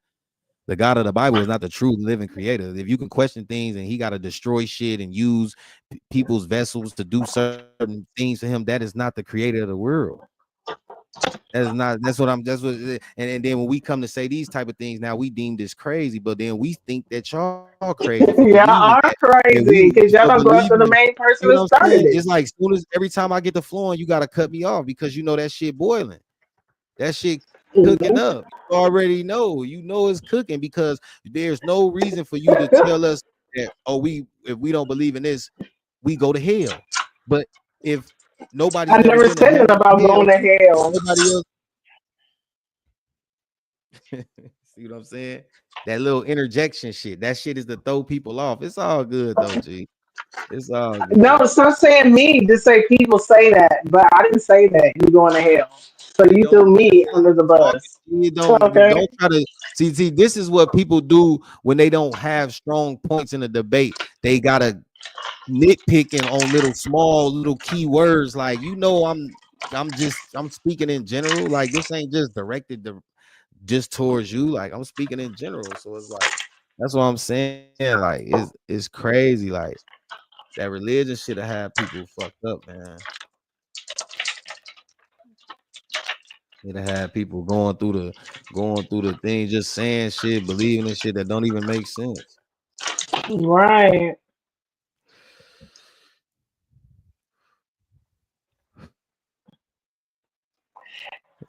The God of the Bible is not the true living creator. If you can question things and he got to destroy shit and use people's vessels to do certain things for him, that is not the creator of the world. That's not. That's what. And then when we come to say these type of things, now we deem this crazy. But then we think that y'all crazy for Y'all believing are that. And crazy we because y'all for don't go after the believing. main person You that know what I'm started saying? it. It's like soon as every time I get the flowing, you gotta cut me off because you know that shit boiling. That shit cooking Nope. up. You already know. You know it's cooking because there's no reason for you to tell us that, oh, if we don't believe in this, we go to hell. But if nobody's I never never been to said heaven it about or going hell, to hell. nobody else. See what I'm saying? That little interjection shit. That shit is to throw people off. It's all good though, G. It's all No, good. it's not saying me. Just say people say that, but I didn't say that. You going to hell? So It you don't threw matter me who under the talking. bus. You Okay. don't try to see. This is what people do when they don't have strong points in a debate. They gotta nitpicking on little small little key words. Like I'm speaking in general. Like this ain't just directed to just towards you. Like I'm speaking in general. So it's like that's what I'm saying. Like it's crazy. Like that religion should have had people fucked up, man. It had people going through the thing, just saying shit, believing in shit that don't even make sense. Right.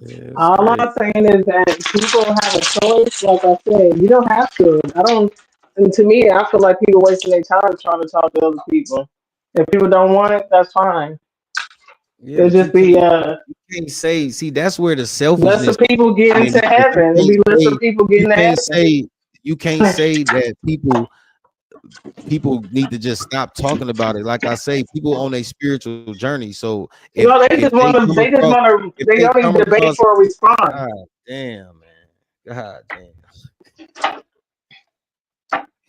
Yeah, it's All crazy. I'm saying is that people have a choice. Like I said, you don't have to. I don't. And to me, I feel like people wasting their time trying to talk to other people. If people don't want it, that's fine. Yeah, It'll but just be you can't say, see, that's where the less selfishness of people come getting in to because you heaven. It'll can't be less of say people you getting to can't heaven. say you can't say that people need to just stop talking about it. Like I say, people on a spiritual journey. So You know, they just want to. They just want to. if They they don't even come debate across, for a response. God damn, man, God damn,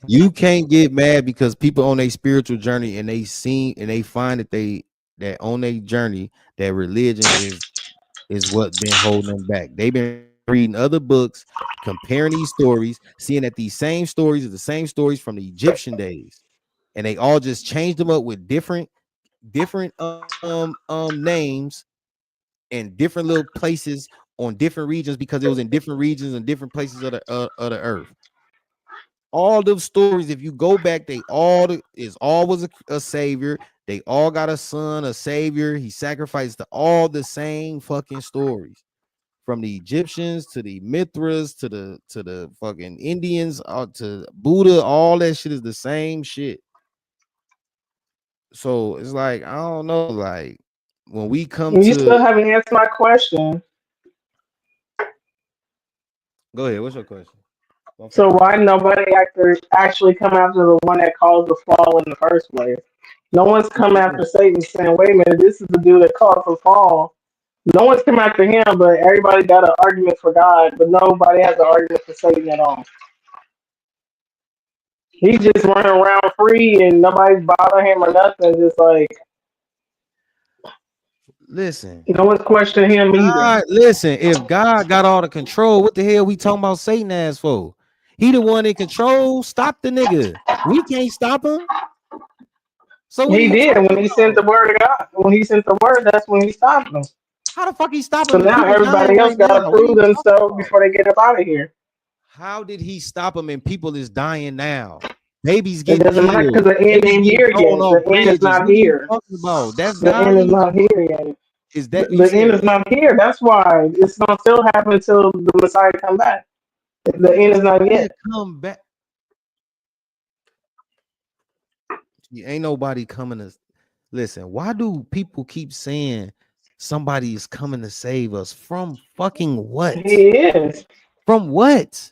you can't get mad because people on a spiritual journey and they find that on their journey that religion is what been holding them back. They've been reading other books, comparing these stories, seeing that these same stories are the same stories from the Egyptian days, and they all just changed them up with different names and different little places on different regions because it was in different regions and different places of the earth. All those stories, if you go back, they all is always a savior. They all got a son, a savior. He sacrificed to all the same fucking stories. From the Egyptians to the Mithras to the fucking Indians to Buddha, all that shit is the same shit. So it's like I don't know, like when we come You still to haven't answered my question. go ahead, what's your question? My So fault. why nobody actually come after the one that caused the fall in the first place? No one's come after Satan saying, "Wait a minute, this is the dude that caused the fall." No one's come after him, but everybody got an argument for God, but nobody has an argument for Satan at all. He's just running around free, and nobody's bothering him or nothing. Just like Listen, no one's questioning him either. God, listen, if God got all the control, what the hell we talking about Satan ass for? He the one in control. Stop the nigga. We can't stop him. So what are He you did talking when he sent the about? word of God. When he sent the word, that's when he stopped them. How the fuck he stop So him and now people dying everybody else right got to now? What are prove you talking themselves about? before they get up out of here. How did he stop him and people is dying now? Babies It getting doesn't matter because killed. the end Babies ain't getting here thrown yet. off The end is bridges. not What are you here. talking about? That's The end is godly? not here yet. Is that you The said end is what? not here. That's why it's gonna still happen until the Messiah come back. The The end is not Messiah yet. come back. Ain't nobody coming to listen. Why do people keep saying somebody is coming to save us from fucking what? He is. From what?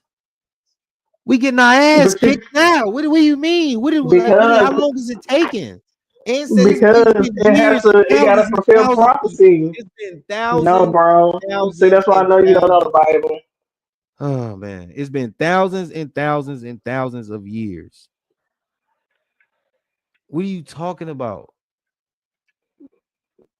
We getting our ass But you, kicked now. What do you mean? How because long is it taking? And said it's because been it has years to, and it gotta thousands and fulfill thousands. prophecy. It's been No, thousands, bro. See, thousands, that's why I and know you don't know the thousands. Bible. Oh man, it's been thousands and thousands and thousands of years. What are you talking about?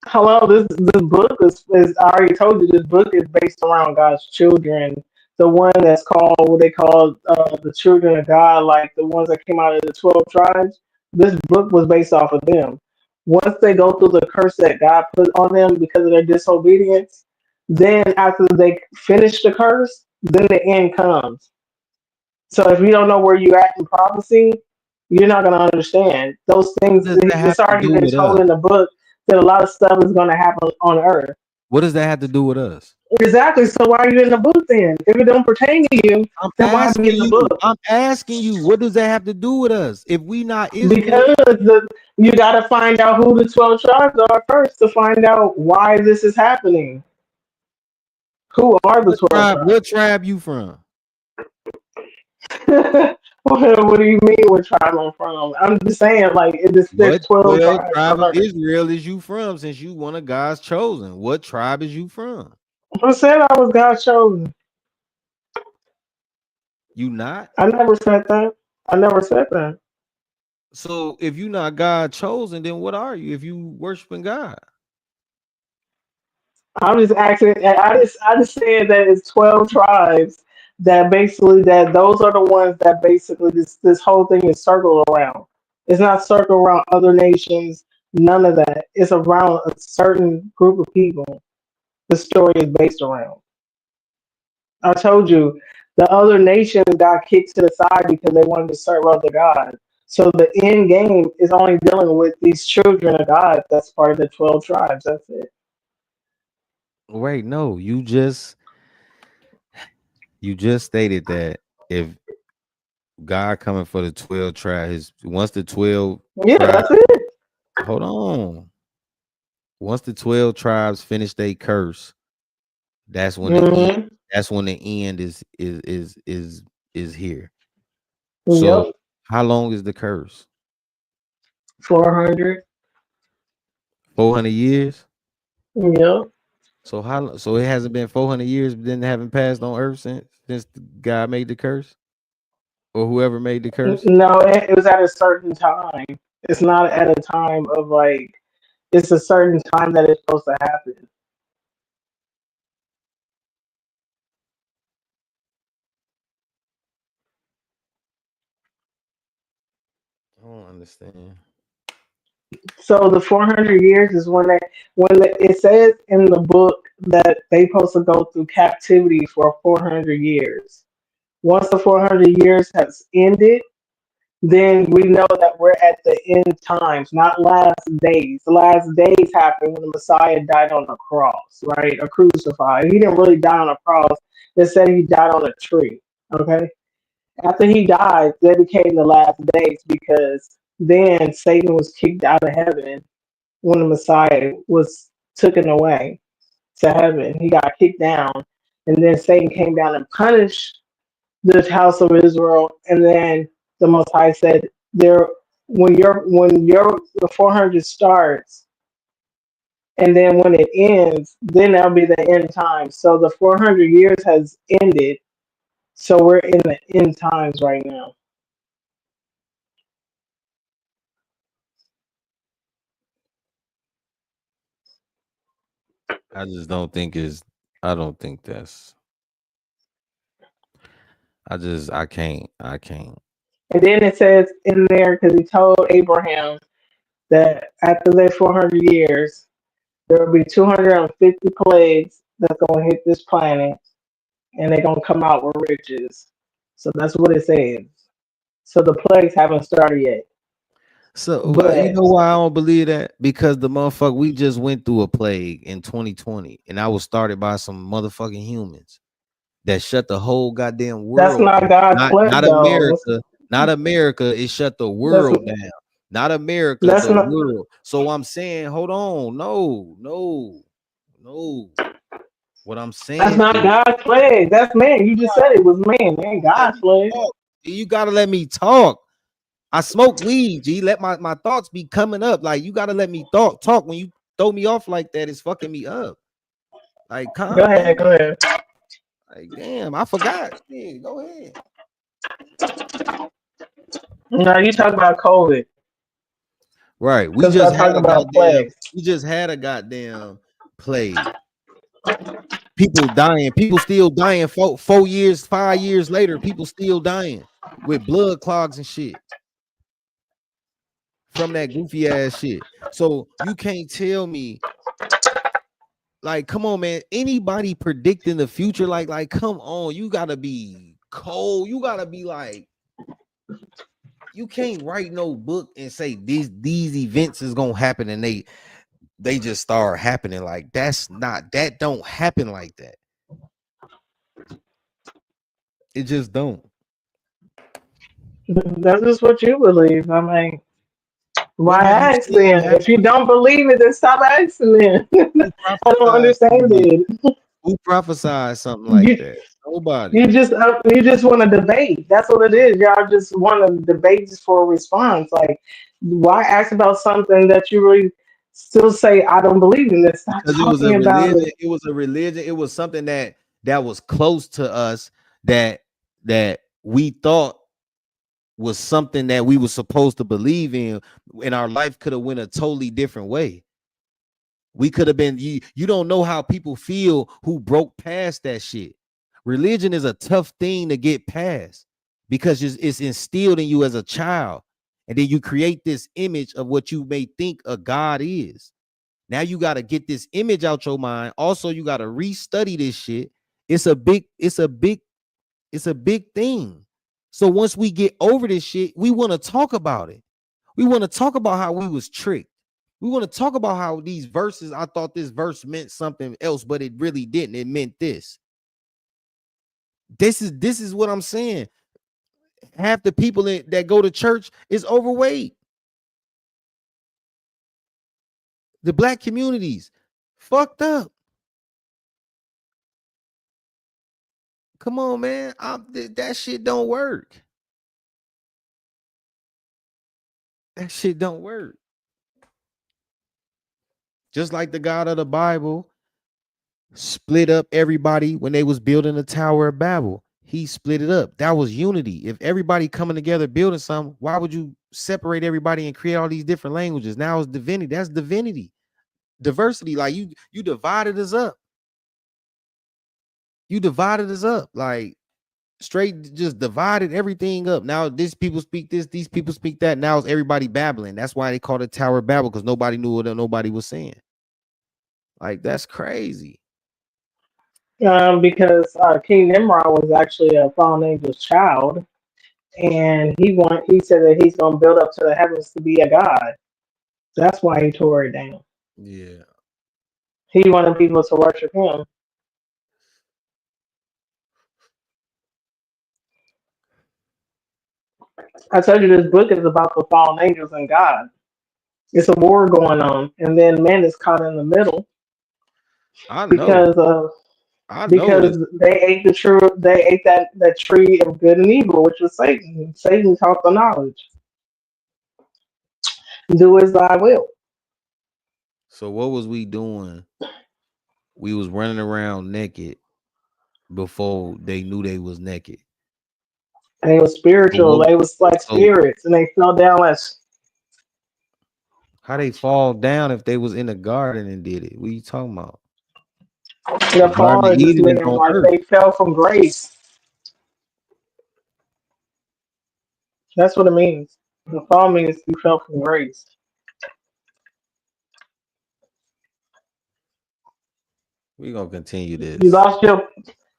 Hello, this book is I already told you this book is based around God's children. The one that's called what they call the children of God, like the ones that came out of the 12 tribes. This book was based off of them. Once they go through the curse that God put on them because of their disobedience, then after they finish the curse, then the end comes. So if you don't know where you at in prophecy, you're not going to understand those What things. does that have It's to already do been with us? told in the book that a lot of stuff is going to happen on Earth. What does that have to do with us? Exactly. So why are you in the book then? If it don't pertain to you, I'm then why be asking in the you. book? I'm asking you. What does that have to do with us? If we not Israel, Because you got to find out who the 12 tribes are first to find out why this is happening. Who are the what 12 tribe? tribes? What tribe you from? What do you mean? What tribe I'm from? I'm just saying, like, there's What 12 12 tribes tribe on of Earth. Israel is you from? Since you one of God's chosen, what tribe is you from? Who said I was God's chosen? You not. I never said that. I never said that. So if you not God chosen, then what are you? If you worshiping God, I'm just asking. I just said that it's 12 tribes that basically that those are the ones that basically this whole thing is circled around. It's not circled around other nations. None of that. It's around a certain group of people. The story is based around. I told you the other nations got kicked to the side because they wanted to serve other gods. So the end game is only dealing with these children of God. That's part of the 12 tribes. That's it. wait, no, you just stated that if God coming for the 12 tribes, once the 12 Yeah, tribes, that's it. hold on, once the 12 tribes finish their curse, that's when the end, Hmm. that's when the end is here. So Yep. how long is the curse? 400. 400 years. Yep. So so it hasn't been 400 years, but then haven't passed on earth since God made the curse or whoever made the curse. No, it was at a certain time. It's not at a time of like, it's a certain time that it's supposed to happen. I don't understand. So the 400 years is it says in the book that they supposed to go through captivity for 400 years. Once the 400 years has ended, then we know that we're at the end times, not last days. The last days happened when the Messiah died on the cross, right? Or crucified. He didn't really die on a cross. They said he died on a tree. Okay. After he died, that became the last days because then Satan was kicked out of heaven when the Messiah was taken away to heaven. He got kicked down, and then Satan came down and punished the house of Israel, and then the Most High said, "There, when your the 400 starts, and then when it ends, then that'll be the end times." So the 400 years has ended, so we're in the end times right now. I just don't think is. I don't think that's. I can't. I can't. And then it says in there because he told Abraham that after their 400 years, there will be 250 plagues that's going to hit this planet, and they're going to come out with riches. So that's what it says. So the plagues haven't started yet. So you But know why I don't believe that? Because the motherfucker we just went through a plague in 2020, and I was started by some motherfucking humans that shut the whole goddamn that's world not down. God's Not plague, though. America, not America. It shut the That's, world down. Not America, that's the not. world. So I'm saying, hold on, no, no, no. What I'm That's saying not is, God's plague. That's man. You just said it was man. It ain't let God's me plague. talk. You gotta let me talk. I smoke weed, G. Let my thoughts be coming up. Like you gotta let me talk. When you throw me off like that, it's fucking me up. Like Go calm down. ahead. Go ahead. Like damn, I forgot. Yeah, go ahead. No, you talk about COVID. Right. Let's start talking about plagues. We just had a goddamn plague. People dying, people still dying 4 years, 5 years later, people still dying with blood clogs and shit from that goofy ass shit. So you can't tell me, like, come on, man. Anybody predicting the future, like, come on, you gotta be cold. You gotta be like, you can't write no book and say these events is gonna happen and they just start happening. Like that don't happen like that. It just don't. That's just what you believe. I mean, why When have you ask seen it then? If happen? you don't believe it, then stop asking then. Who I don't prophesied understand something like it. who prophesied something like You that? Nobody. you just want to debate. That's what it is. Y'all just want to debate just for a response. Like, why ask about something that you really still say I don't believe in this? Stop Because it was a talking about religion. it. It was a religion. It was something that was close to us that we thought was something that we were supposed to believe in, and our life could have went a totally different way. We could have been you don't know how people feel who broke past that shit. Religion is a tough thing to get past because it's instilled in you as a child. And then you create this image of what you may think a God is. Now you got to get this image out your mind. Also, you got to restudy this shit. It's a big thing. So once we get over this shit, we want to talk about it. We want to talk about how we was tricked. We want to talk about how these verses, I thought this verse meant something else, but it really didn't. It meant this. This is what I'm saying. Half the people that go to church is overweight. The black communities fucked up. Come on, man. That shit don't work. That shit don't work. Just like the God of the Bible split up everybody when they was building the Tower of Babel. He split it up. That was unity. If everybody coming together building something, why would you separate everybody and create all these different languages? Now it's divinity. That's divinity. Diversity. Like you divided us up. You divided us up. Like straight just divided everything up. Now these people speak this, these people speak that. Now it's everybody babbling. That's why they called it Tower of Babel, because nobody knew what nobody was saying. Like that's crazy. Because King Nimrod was actually a fallen angel's child, and he said that he's going to build up to the heavens to be a god. That's why he tore it down. Yeah. He wanted people to worship him. I told you this book is about the fallen angels and God. It's a war going on, and then man is caught in the middle I know. because of I know this. because they ate that tree of good and evil, which was Satan. Satan taught the knowledge. Do as thy will. So what was we doing? We was running around naked before they knew they was naked. And it was spiritual. They was like spirits, and they fell down as. How they fall down if they was in the garden and did it? What are you talking about? The fall is just meaning like they fell from grace. That's what it means. The fall means you fell from grace. We're gonna continue this. You lost your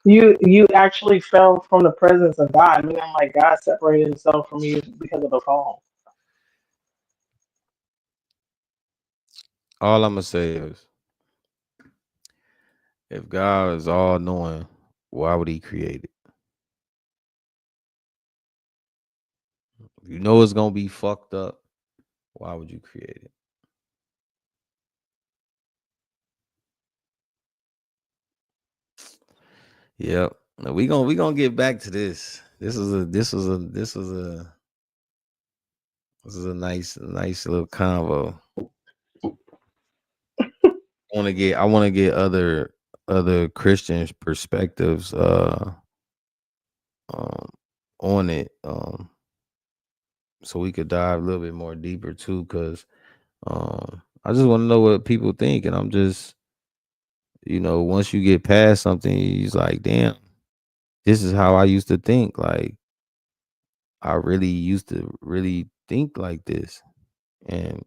you actually fell from the presence of God. Meaning like God separated himself from you because of the fall. All I'm gonna say is, if God is all knowing, why would he create it? If you know it's gonna be fucked up, why would you create it? Yep. Now we gonna get back to this. This is a nice little convo. I want to get other Christians' perspectives on it, so we could dive a little bit more deeper too, because I just want to know what people think. And I'm just, once you get past something, he's like, damn, this is how I used to think. Like, I really used to really think like this. And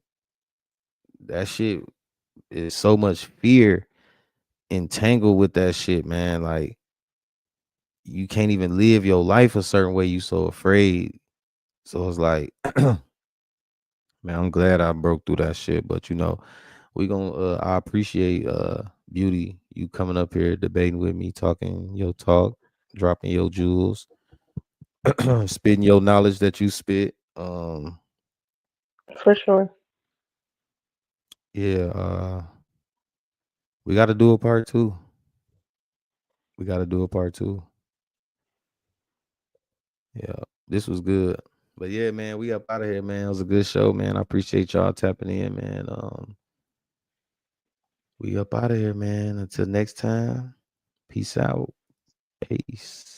that shit is so much fear entangled with that shit, man. Like, you can't even live your life a certain way. You so afraid. So it's like, man, I'm glad I broke through that shit. But we gonna I appreciate Beauty, you coming up here debating with me, talking your talk, dropping your jewels, spitting your knowledge that you spit. For sure. Yeah, we gotta do a part 2. We gotta do a part 2. Yeah, this was good. But yeah, man, we up out of here, man. It was a good show, man. I appreciate y'all tapping in, man. We up out of here, man. Until next time, peace out. Peace.